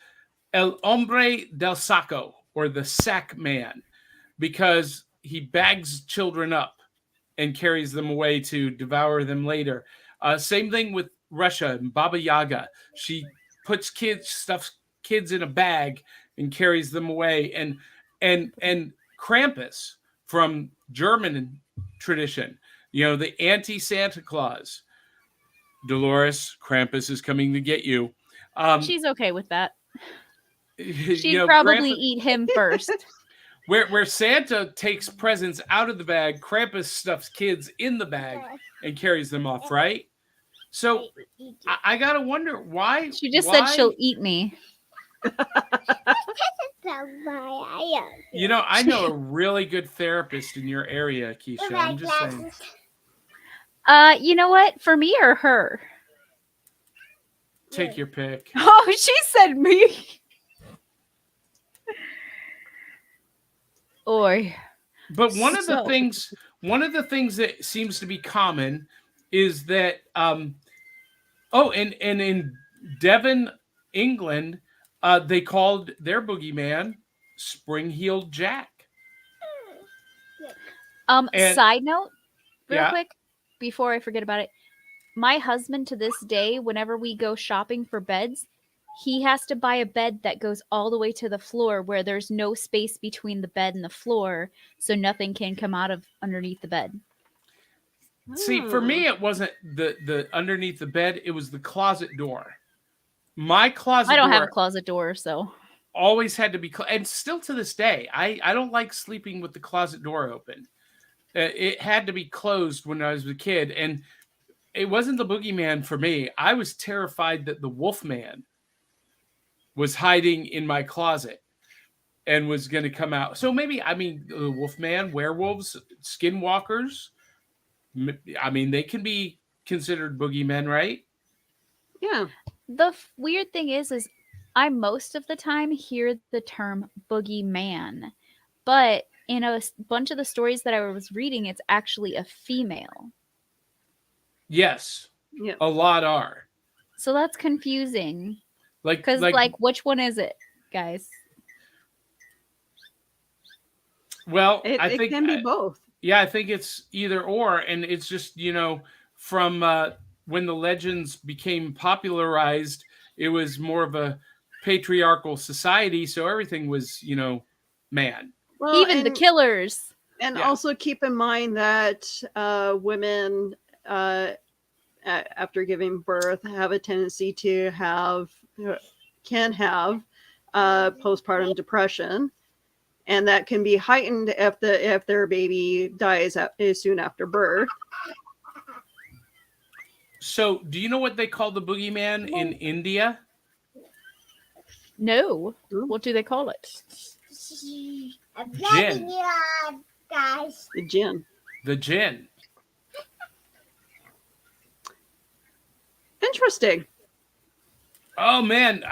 El Hombre del Saco, or the sack man, because he bags children up and carries them away to devour them later. Same thing with Russia and Baba Yaga. She puts stuffs kids in a bag and carries them away. And Krampus from German tradition, the anti-Santa Claus. Dolores, Krampus is coming to get you. She's okay with that. She'd probably eat him first. Where Santa takes presents out of the bag, Krampus stuffs kids in the bag and carries them off, right? So I gotta wonder why. She just said she'll eat me. I know a really good therapist in your area, Keisha. I'm just saying. You know what? For me or her? Take your pick. Oh, she said me. Oi. But one of the things that seems to be common is that in Devon, England, they called their boogeyman Spring-Heeled Jack. And Side note, real yeah, quick, before I forget about it, my husband to this day, whenever we go shopping for beds, he has to buy a bed that goes all the way to the floor where there's no space between the bed and the floor, so nothing can come out of underneath the bed. see, for me, it wasn't the underneath the bed; it was the closet door. My closet I don't door have a closet door, so always had to be, and still to this day, I don't like sleeping with the closet door open. It had to be closed when I was a kid, and it wasn't the boogeyman for me. I was terrified that the Wolfman was hiding in my closet and was going to come out. So maybe, I mean, the Wolfman, werewolves, skinwalkers, I mean, they can be considered boogeymen, right? Yeah. the weird thing is I most of the time hear the term boogeyman, but in a bunch of the stories that I was reading, it's actually a female. Yes. Yep. A lot are. So that's confusing. Because like, which one is it, guys? Well, I It think can be both. Yeah, I think it's either or, and it's just, from when the legends became popularized, it was more of a patriarchal society, so everything was, man. Well, Even the killers. And Yeah. also keep in mind that women, after giving birth, have a tendency to can have postpartum depression, and that can be heightened if their baby dies soon after birth. So, do you know what they call the boogeyman in India? No. What do they call it? Jinn. The jinn. The jinn. Interesting. Oh man,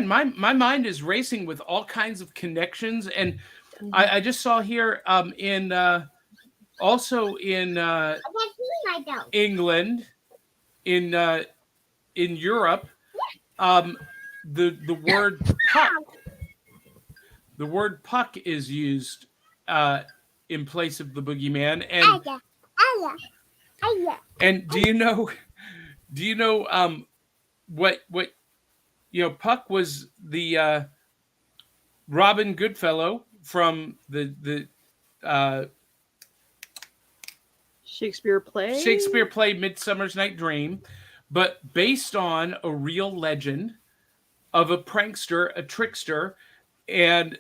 my mind is racing with all kinds of connections, and I just saw here also in England, in Europe, the word puck. The word puck is used in place of the boogeyman, and do you know what Puck was the Robin Goodfellow from the Shakespeare play Midsummer's Night Dream, but based on a real legend of a prankster, a trickster, and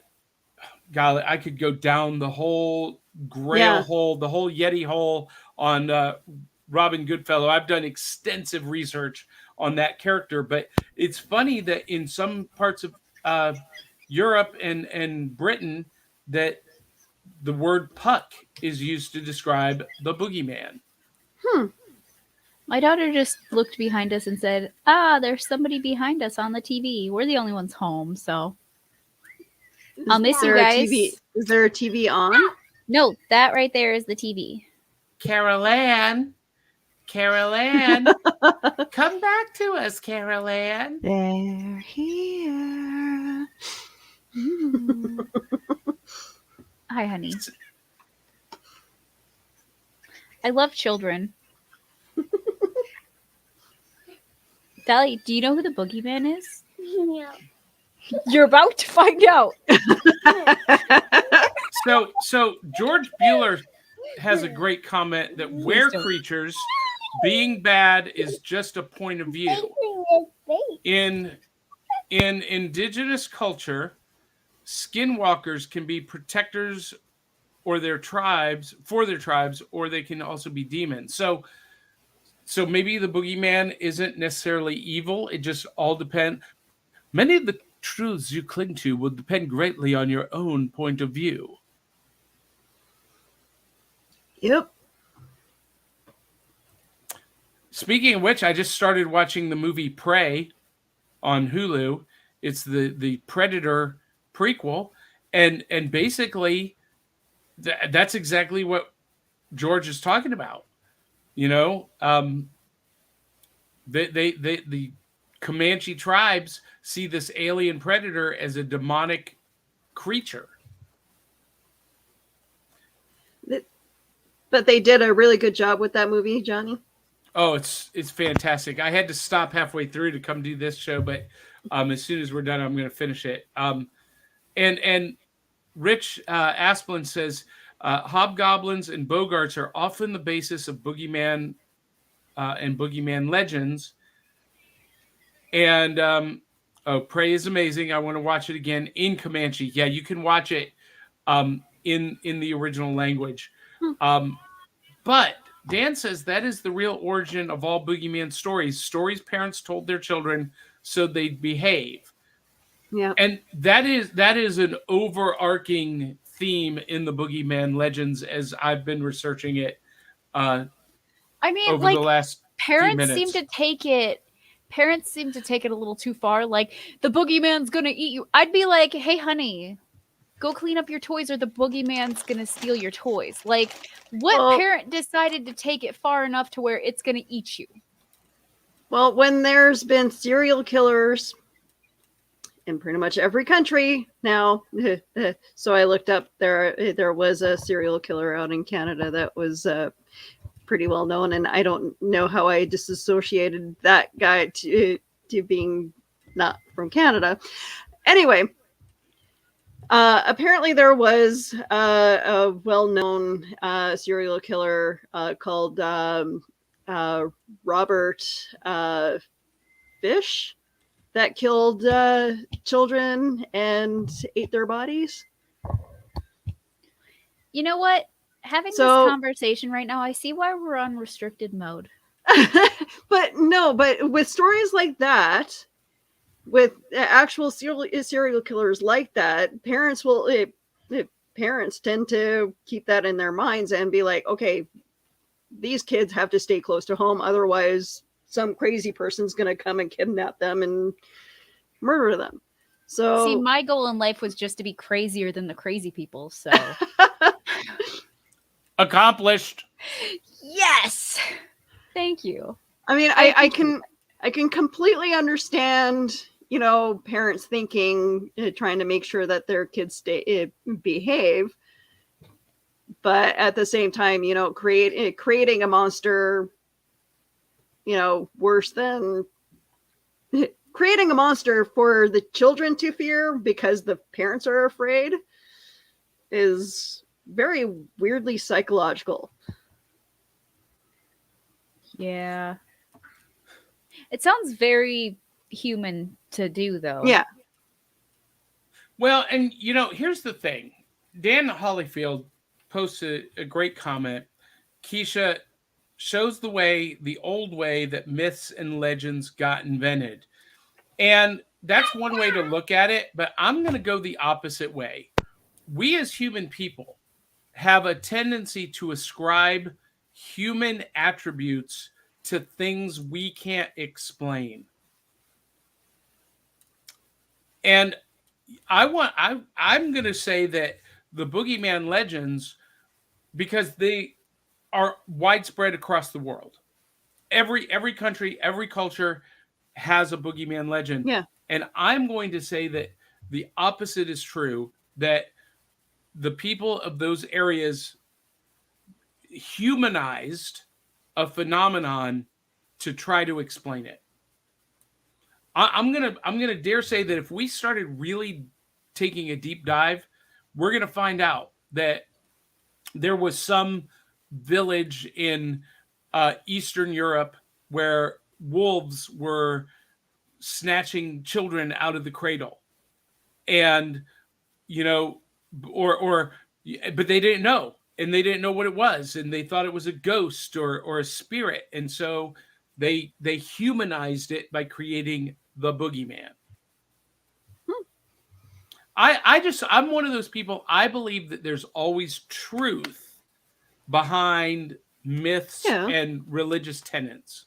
golly, I could go down the whole Grail hole, the whole Yeti hole on Robin Goodfellow. I've done extensive research on that character, but it's funny that in some parts of Europe and Britain that the word puck is used to describe the boogeyman. My daughter just looked behind us and said, there's somebody behind us on the TV. We're the only ones home, so I'll miss you guys. Is there a TV on? No, that right there is the TV. Carol Ann, come back to us, Carol Ann. They're here. Hi, honey. I love children. Sally, do you know who the boogeyman is? No. You're about to find out. So George Bueller has a great comment that were-creatures being bad is just a point of view. In indigenous culture, skinwalkers can be protectors for their tribes, or they can also be demons. So maybe the boogeyman isn't necessarily evil. It just all depends. Many of the truths you cling to will depend greatly on your own point of view. Yep. Speaking of which, I just started watching the movie Prey on Hulu. It's the Predator prequel, and basically that's exactly what George is talking about. The Comanche tribes see this alien predator as a demonic creature. But they did a really good job with that movie, Johnny. Oh, it's fantastic. I had to stop halfway through to come do this show, but as soon as we're done, I'm going to finish it. And Rich Asplin says hobgoblins and bogarts are often the basis of Boogeyman and Boogeyman Legends. And Prey is amazing. I want to watch it again in Comanche. Yeah, you can watch it in the original language. But Dan says that is the real origin of all Boogeyman stories. Stories parents told their children so they'd behave. Yeah. And that is an overarching theme in the Boogeyman Legends as I've been researching it I mean, over like, the last parents few seem minutes. to take it a little too far. Like, the boogeyman's gonna eat you. I'd be like, hey, honey, go clean up your toys or the boogeyman's gonna steal your toys. Like, what parent decided to take it far enough to where it's gonna eat you? Well, when there's been serial killers in pretty much every country now, so I looked up, there was a serial killer out in Canada that was pretty well known, and I don't know how I disassociated that guy to being not from Canada. Anyway, apparently there was a well-known serial killer called Robert Fish that killed children and ate their bodies. You know what? Having this conversation right now, I see why we're on restricted mode. But with stories like that, with actual serial killers like that, parents tend to keep that in their minds and be like, okay, these kids have to stay close to home, otherwise some crazy person's going to come and kidnap them and murder them. So, see, my goal in life was just to be crazier than the crazy people. So, accomplished. Yes, thank you. I mean, I can completely understand, parents thinking, trying to make sure that their kids behave, but at the same time, creating a monster, worse than creating a monster for the children to fear because the parents are afraid is very weirdly psychological. Yeah. It sounds very human to do, though. Yeah. Well, and here's the thing. Dan Hollyfield posted a great comment. Keisha shows the old way that myths and legends got invented. And that's one way to look at it, but I'm going to go the opposite way. We as human people have a tendency to ascribe human attributes to things we can't explain. And I'm going to say that the Boogeyman Legends, because they are widespread across the world. Every country, every culture has a Boogeyman legend. Yeah. And I'm going to say that the opposite is true, that the people of those areas humanized a phenomenon to try to explain it. I'm gonna dare say that if we started really taking a deep dive, we're gonna find out that there was some village in Eastern Europe where wolves were snatching children out of the cradle, and but they didn't know, and they didn't know what it was, and they thought it was a ghost or a spirit, and so they humanized it by creating the Boogeyman. I'm one of those people. I believe that there's always truth behind myths and religious tenets.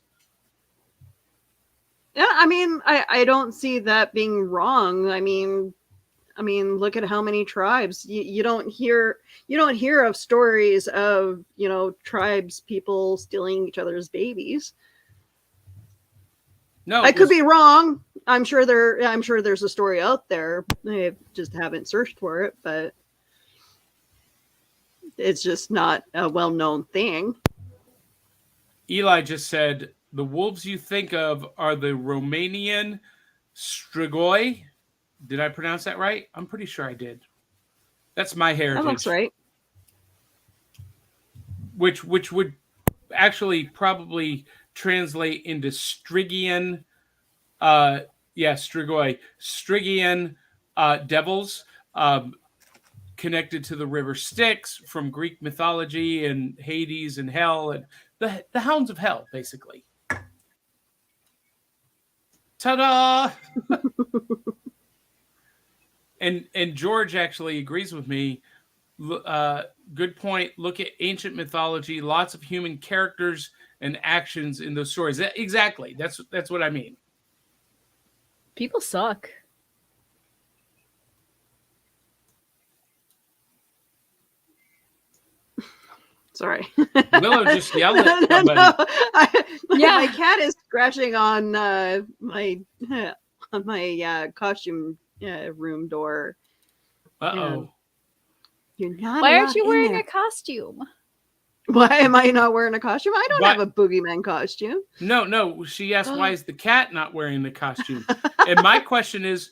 Yeah, I mean, I don't see that being wrong. I mean, look at how many tribes you don't hear of stories of, tribes people stealing each other's babies. No, I could be wrong. I'm sure there's a story out there. I just haven't searched for it, but it's just not a well-known thing. Eli just said the wolves you think of are the Romanian strigoi. Did I pronounce that right? I'm pretty sure I did. That's my heritage. That looks right. Which would actually probably translate into Stygian, strigoi, Stygian devils, connected to the river Styx from Greek mythology and Hades and hell and the hounds of hell, basically. Ta-da! and George actually agrees with me. Good point. Look at ancient mythology. Lots of human characters and actions in those stories. Exactly. That's what I mean. People suck. Sorry. Willow just yelled at somebody. My cat is scratching on my costume room door. Uh-oh. You're not. Why aren't you wearing a costume? Why am I not wearing a costume? I don't have a Boogeyman costume. No. She asked, why is the cat not wearing the costume? And my question is,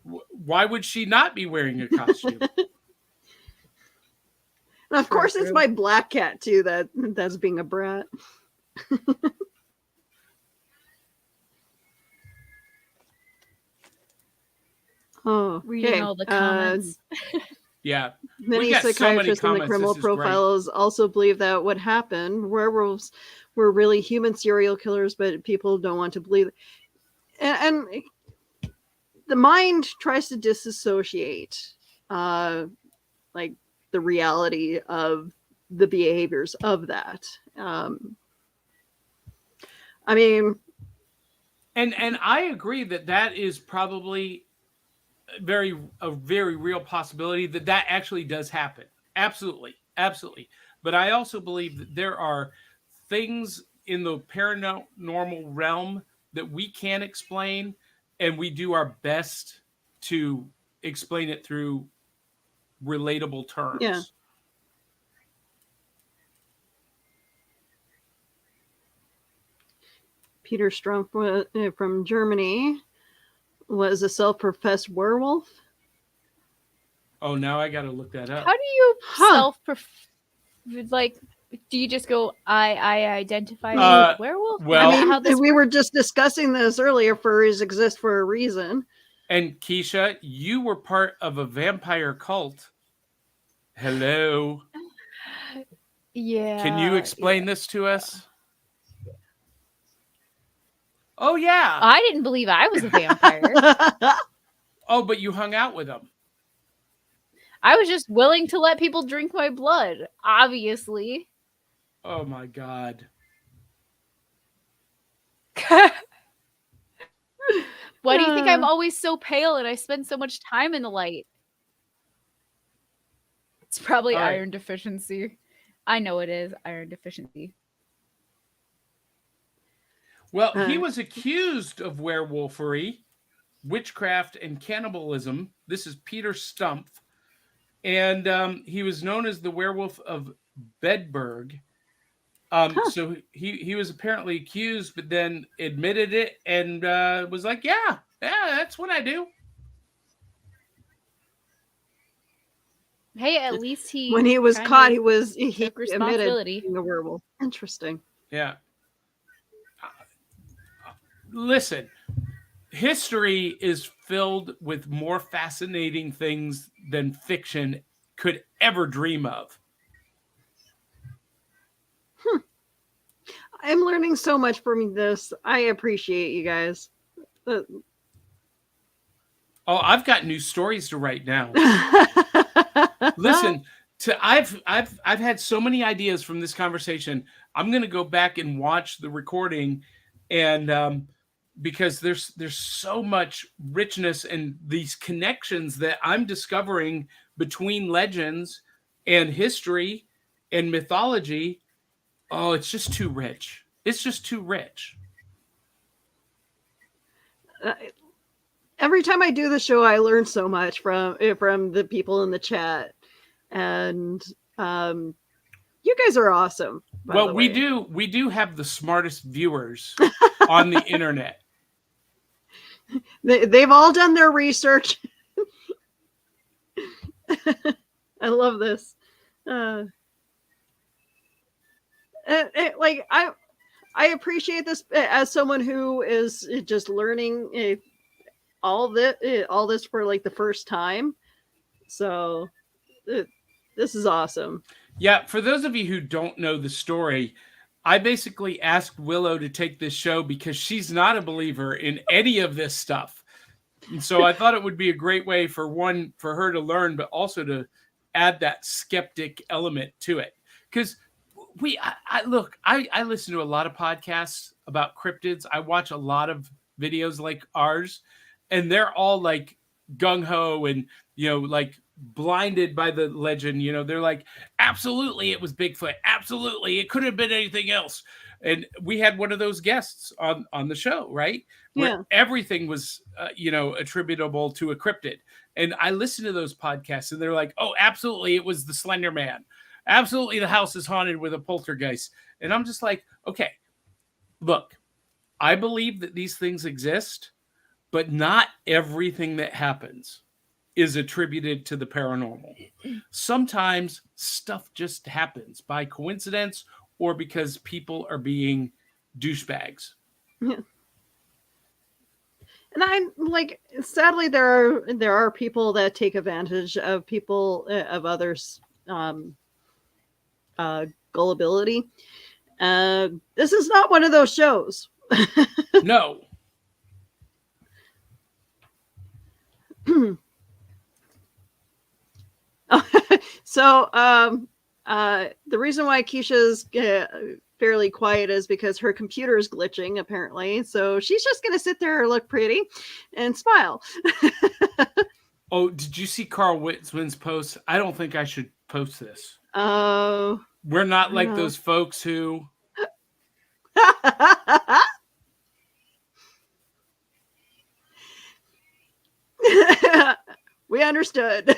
why would she not be wearing a costume? And of course, it's my black cat, too, that's being a brat. Oh, reading all the comments. Yeah. Many psychiatrists in the criminal profiles also believe that what happened, werewolves were really human serial killers, but people don't want to believe it. And the mind tries to disassociate like the reality of the behaviors of that. I mean, and I agree that is probably a very real possibility that actually does happen. Absolutely. But I also believe that there are things in the paranormal realm that we can't explain, and we do our best to explain it through relatable terms. Yeah. Peter Strumpf from Germany was a self-professed werewolf. Oh, now I got to look that up. How do you do you just go, I identify as a werewolf? Well, I mean, we were just discussing this earlier. Furries exist for a reason. And Keisha, you were part of a vampire cult. Hello. Yeah. Can you explain this to us? Oh, yeah. I didn't believe I was a vampire. Oh, but you hung out with them. I was just willing to let people drink my blood, obviously. Oh, my God. Why do you think I'm always so pale and I spend so much time in the light? It's probably iron deficiency. I know it is iron deficiency. Well, he was accused of werewolfery, witchcraft, and cannibalism. This is Peter Stumpf. And he was known as the werewolf of Bedburg. So he was apparently accused, but then admitted it and was like, yeah, that's what I do. Hey, at least when he was caught, he took responsibility. Being a werewolf. Interesting. Yeah. Listen, history is filled with more fascinating things than fiction could ever dream of. I'm learning so much from this. I appreciate you guys. Oh, I've got new stories to write now. Listen, I've had so many ideas from this conversation. I'm going to go back and watch the recording, and because there's so much richness and these connections that I'm discovering between legends and history and mythology. Oh, it's just too rich. It's just too rich. every time I do the show, I learn so much from the people in the chat, and you guys are awesome. Well, we do have the smartest viewers on the internet. They've all done their research. I love this. Like I appreciate this as someone who is just learning all this for like the first time. So this is awesome. Yeah, for those of you who don't know the story, I basically asked Willow to take this show because she's not a believer in any of this stuff. And so I thought it would be a great way for her to learn, but also to add that skeptic element to it. Because I listen to a lot of podcasts about cryptids. I watch a lot of videos like ours, and they're all like gung-ho and, like blinded by the legend. They're like, absolutely, it was Bigfoot. Absolutely, it could have been anything else. And we had one of those guests on the show, right? Where everything was, attributable to a cryptid. And I listen to those podcasts, and they're like, oh, absolutely, it was the Slender Man. Absolutely, the house is haunted with a poltergeist. And I'm just like, okay, look, I believe that these things exist, but not everything that happens is attributed to the paranormal. Sometimes stuff just happens by coincidence or because people are being douchebags. Yeah. And I'm like, sadly, there are people that take advantage of people of others' gullibility. This is not one of those shows. No. So the reason why Keisha's fairly quiet is because her computer is glitching, apparently. So she's just going to sit there and look pretty and smile. Oh, did you see Carl Whitman's post? I don't think I should post this. Oh. We're not like those folks who... We understood.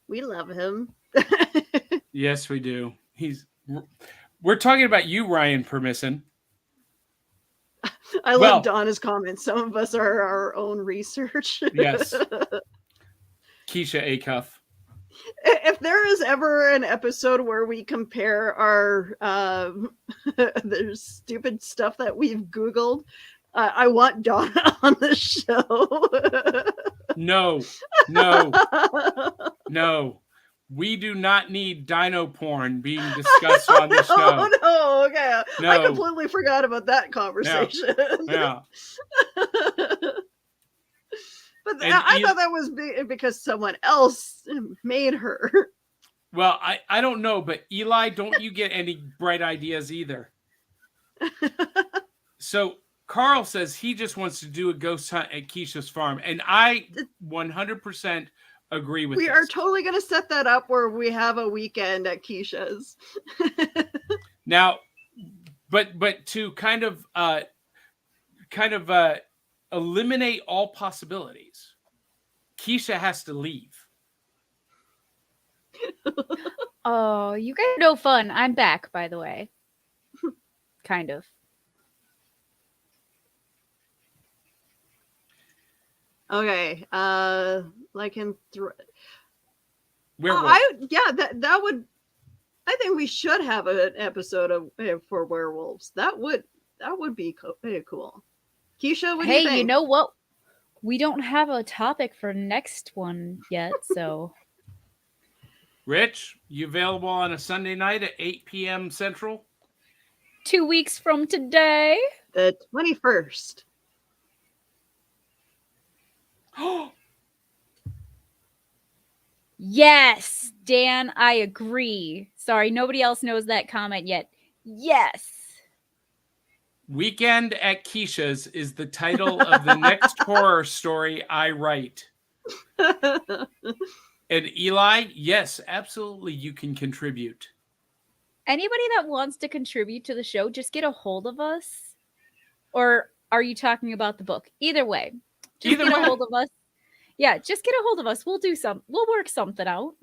We love him. Yes, we do. We're talking about you, Ryan Permisson. I love Donna's comments. Some of us are our own research. Yes. Keisha Acuff. If there is ever an episode where we compare our the stupid stuff that we've Googled, I want Donna on the show. No. We do not need dino porn being discussed on the show. No, okay. No. I completely forgot about that conversation. Yeah. But I thought that was because someone else made her. Well, I don't know, but Eli, don't you get any bright ideas either? So Carl says he just wants to do a ghost hunt at Keisha's farm, and I 100% agree with We are totally going to set that up where we have a weekend at Keisha's. Now, but to kind of eliminate all possibilities, Keisha has to leave. Oh, you guys are no fun. I'm back, by the way. Kind of. Okay. Like in Werewolf. That would. I think we should have an episode of for werewolves. That would be cool. Keisha, what do you think? Hey, you know what? We don't have a topic for next one yet, so. Rich, you available on a Sunday night at 8 p.m. Central? 2 weeks from today. The 21st. Yes, Dan, I agree. Sorry, nobody else knows that comment yet. Yes. Weekend at Keisha's is the title of the next horror story I write. And Eli, yes, absolutely, you can contribute. Anybody that wants to contribute to the show, just get a hold of us. Or are you talking about the book? Either way, just get a hold of us. Yeah, just get a hold of us. We'll work something out.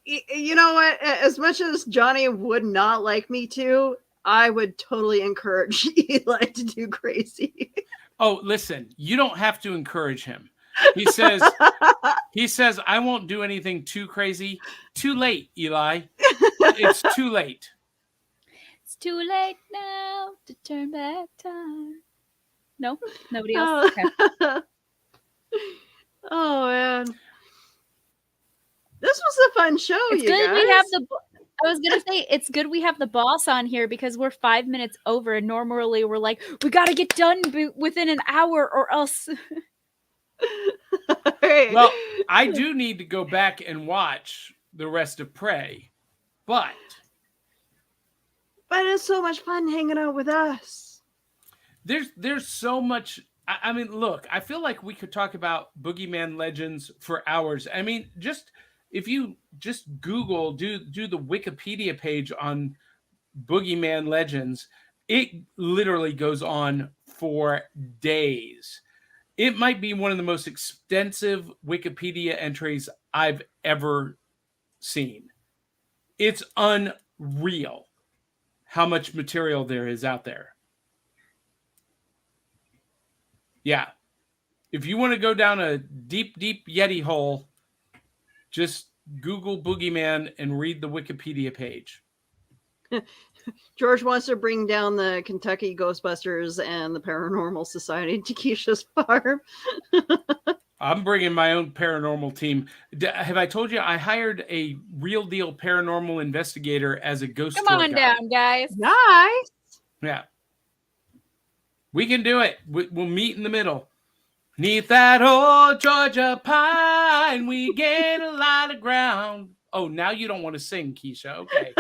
You know what? As much as Johnny would not like me to, I would totally encourage Eli to do crazy. Oh, listen, you don't have to encourage him. He says, I won't do anything too crazy. Too late, Eli. It's too late. It's too late now to turn back time. No? Nobody else? Okay. Oh, man. This was a fun show, it's you good guys. We have I was going to say, it's good we have the boss on here because we're 5 minutes over, and normally we're like, we got to get done within an hour or else. Right. Well, I do need to go back and watch the rest of Prey, but it's so much fun hanging out with us. There's so much. I mean, look, I feel like we could talk about Boogeyman Legends for hours. I mean, if you just Google, do the Wikipedia page on Boogeyman Legends, it literally goes on for days. It might be one of the most extensive Wikipedia entries I've ever seen. It's unreal how much material there is out there. Yeah. If you want to go down a deep, deep Yeti hole, just Google Boogeyman and read the Wikipedia page. George wants to bring down the Kentucky Ghostbusters and the Paranormal Society to Keisha's farm. I'm bringing my own paranormal team. Have I told you I hired a real deal paranormal investigator as a ghost tour guide? Come on down, guys. Nice. Yeah. We can do it. We'll meet in the middle. 'Neath that old Georgia pine, we gain a lot of ground. Oh, now you don't want to sing, Keisha. Okay.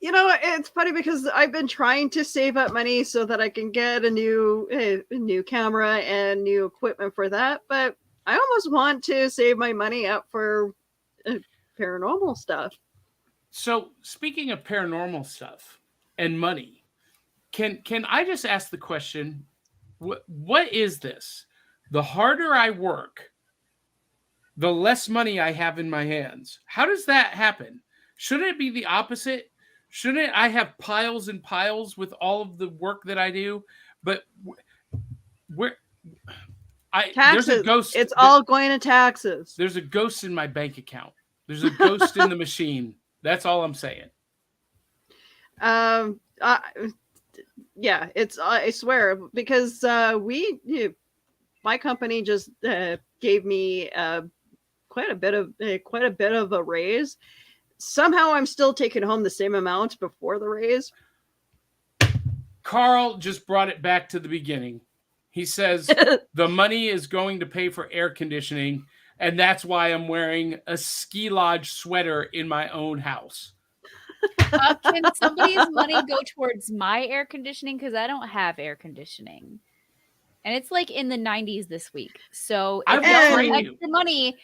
You know, it's funny because I've been trying to save up money so that I can get a new camera and new equipment for that, but I almost want to save my money up for paranormal stuff. So, speaking of paranormal stuff and money, can I just ask the question, what is this? The harder I work, the less money I have in my hands. How does that happen? Shouldn't it be the opposite? Shouldn't I have piles and piles with all of the work that I do? But taxes. There's a ghost. It's all going to taxes. There's a ghost in my bank account. There's a ghost in the machine. That's all I'm saying. Yeah, I swear, because my company just gave me quite a bit of a raise. Somehow I'm still taking home the same amount before the raise. Carl just brought it back to the beginning. He says the money is going to pay for air conditioning, and that's why I'm wearing a ski lodge sweater in my own house. Can somebody's money go towards my air conditioning? Because I don't have air conditioning. And it's like in the 90s this week. So if you have extra money,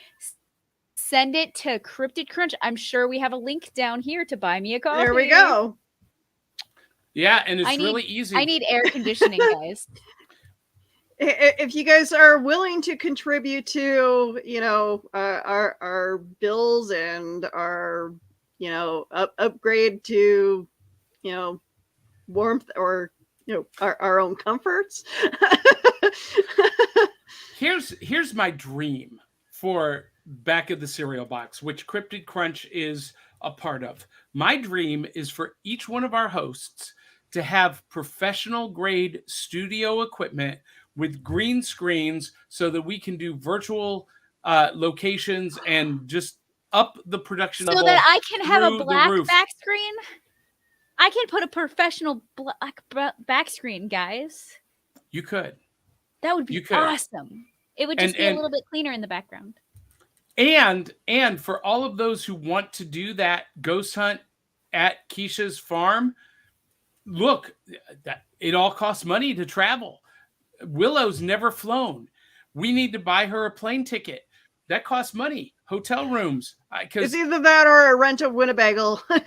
send it to Cryptid Crunch. I'm sure we have a link down here to buy me a coffee. There we go. Yeah, and it's really easy. I need air conditioning, guys. If you guys are willing to contribute to, our bills and our, upgrade to, warmth or, our own comforts. Here's my dream for Back of the Cereal Box, which Cryptid Crunch is a part of. My dream is for each one of our hosts to have professional grade studio equipment with green screens so that we can do virtual locations and just up the production level. So that I can have a black back screen. I can put a professional black back screen, guys. You could. That would be awesome. It would just be a little bit cleaner in the background. And for all of those who want to do that ghost hunt at Keisha's farm, look, it all costs money to travel. Willow's never flown. We need to buy her a plane ticket. That costs money. hotel rooms. It's either that or rent a Winnebago. Or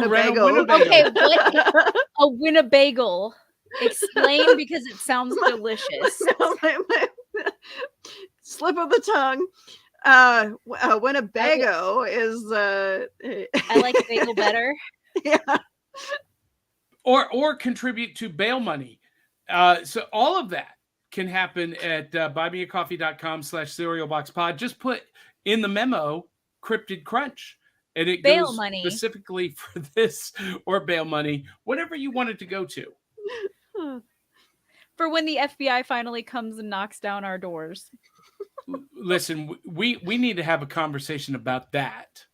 rent a Winnebago. Okay, what? A Winnebago. Explain, because it sounds delicious. Slip of the tongue. Winnebago is. I like bagel better. Yeah. Or contribute to bail money. So all of that can happen at buymeacoffee.com/cerealboxpod. Just put in the memo Cryptid Crunch, and it Bail goes money. specifically for this, or bail money, whatever you want it to go to. For when the FBI finally comes and knocks down our doors. Listen, we need to have a conversation about that,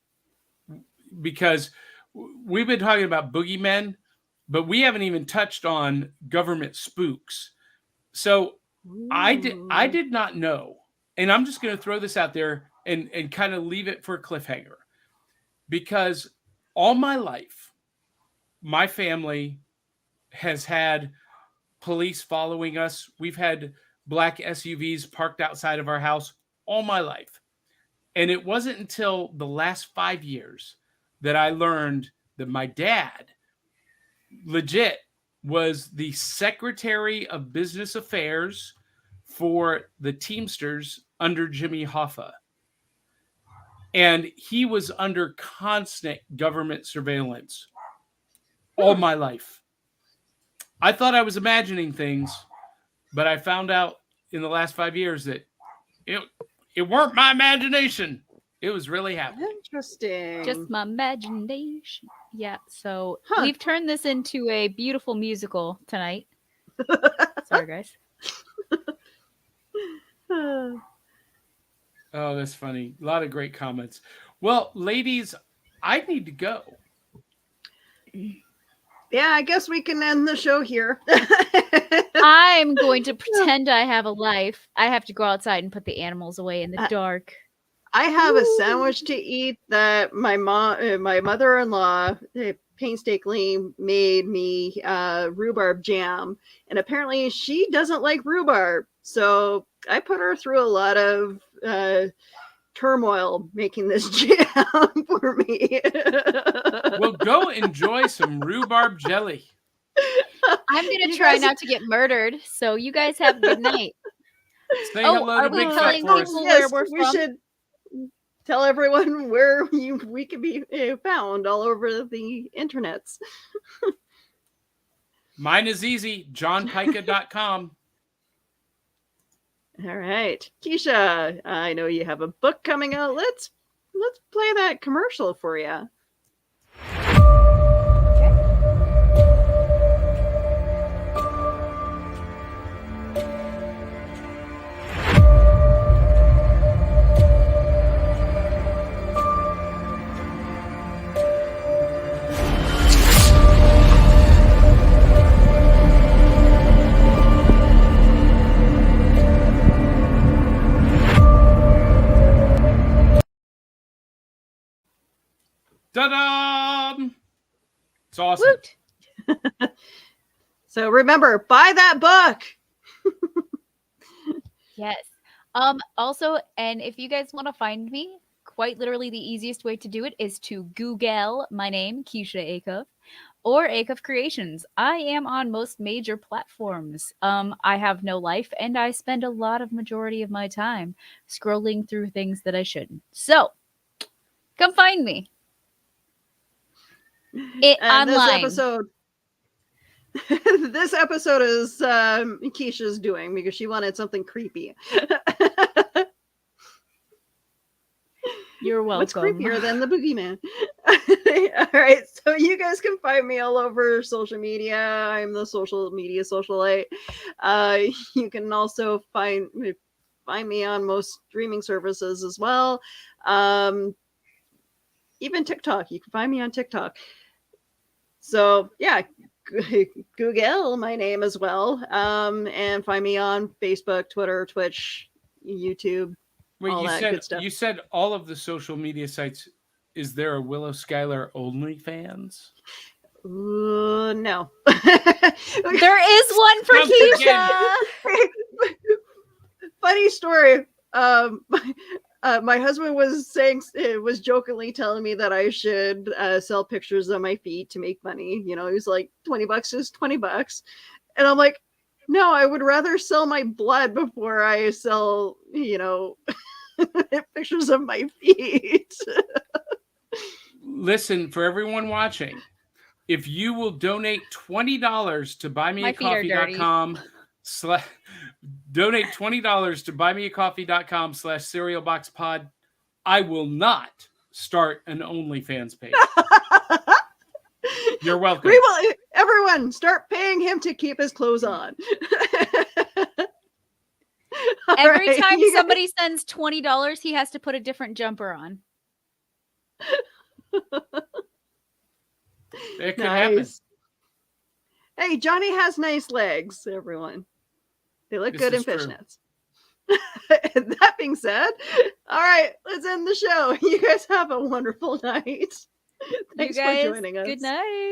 because we've been talking about boogeymen, but we haven't even touched on government spooks. So I did not know, and I'm just going to throw this out there and kind of leave it for a cliffhanger, because all my life, my family has had police following us. We've had black SUVs parked outside of our house all my life. And it wasn't until the last 5 years that I learned that my dad legit was the Secretary of Business Affairs for the Teamsters under Jimmy Hoffa. And he was under constant government surveillance all my life. I thought I was imagining things, but I found out in the last 5 years that it weren't my imagination. It was really happening. Interesting. Just my imagination. Yeah, so we've turned this into a beautiful musical tonight. Sorry, guys. Oh, that's funny. A lot of great comments. Well, ladies, I need to go. Yeah, I guess we can end the show here. I'm going to pretend I have a life. I have to go outside and put the animals away in the dark. I have a sandwich to eat that my mother-in-law painstakingly made me rhubarb jam, and apparently she doesn't like rhubarb, so I put her through a lot of turmoil making this jam for me. Well, go enjoy some rhubarb jelly. I'm going to try not to get murdered, so you guys have a good night. Say hello to Big Fat Forest. Yes, we should tell everyone where we can be found all over the internets. Mine is easy, johnpyka.com. All right, Keisha, I know you have a book coming out. Let's play that commercial for you. Ta-da! It's awesome. So remember, buy that book. Yes. Also, and if you guys want to find me, quite literally the easiest way to do it is to Google my name, Keisha Acuff, or Acuff Creations. I am on most major platforms. I have no life, and I spend a lot of majority of my time scrolling through things that I shouldn't. So, come find me. Online. This episode is Keisha's doing because she wanted something creepy. You're welcome. What's creepier than the Boogeyman? All right, so you guys can find me all over social media. I'm the social media socialite. You can also find me on most streaming services as well. Even TikTok. You can find me on TikTok. So yeah, Google my name as well, and find me on Facebook, Twitter, Twitch, YouTube. Wait, all that good stuff. You said all of the social media sites. Is there a Willow Skylor OnlyFans? No. There is one for Keisha. Funny story. My husband was jokingly telling me that I should sell pictures of my feet to make money. You know, he was like, $20 is $20. And I'm like, no, I would rather sell my blood before I sell, pictures of my feet. Listen, for everyone watching, if you will donate $20 to My feet are dirty. buymeacoffee.com donate $20 to buymeacoffee.com/cerealboxpod, I will not start an OnlyFans page. You're welcome. Everyone, start paying him to keep his clothes on. Every time somebody sends $20, he has to put a different jumper on. It could happen. Hey, Johnny has nice legs, everyone. They look good in fishnets. That being said, all right, let's end the show. You guys have a wonderful night. Thanks for joining us. Good night.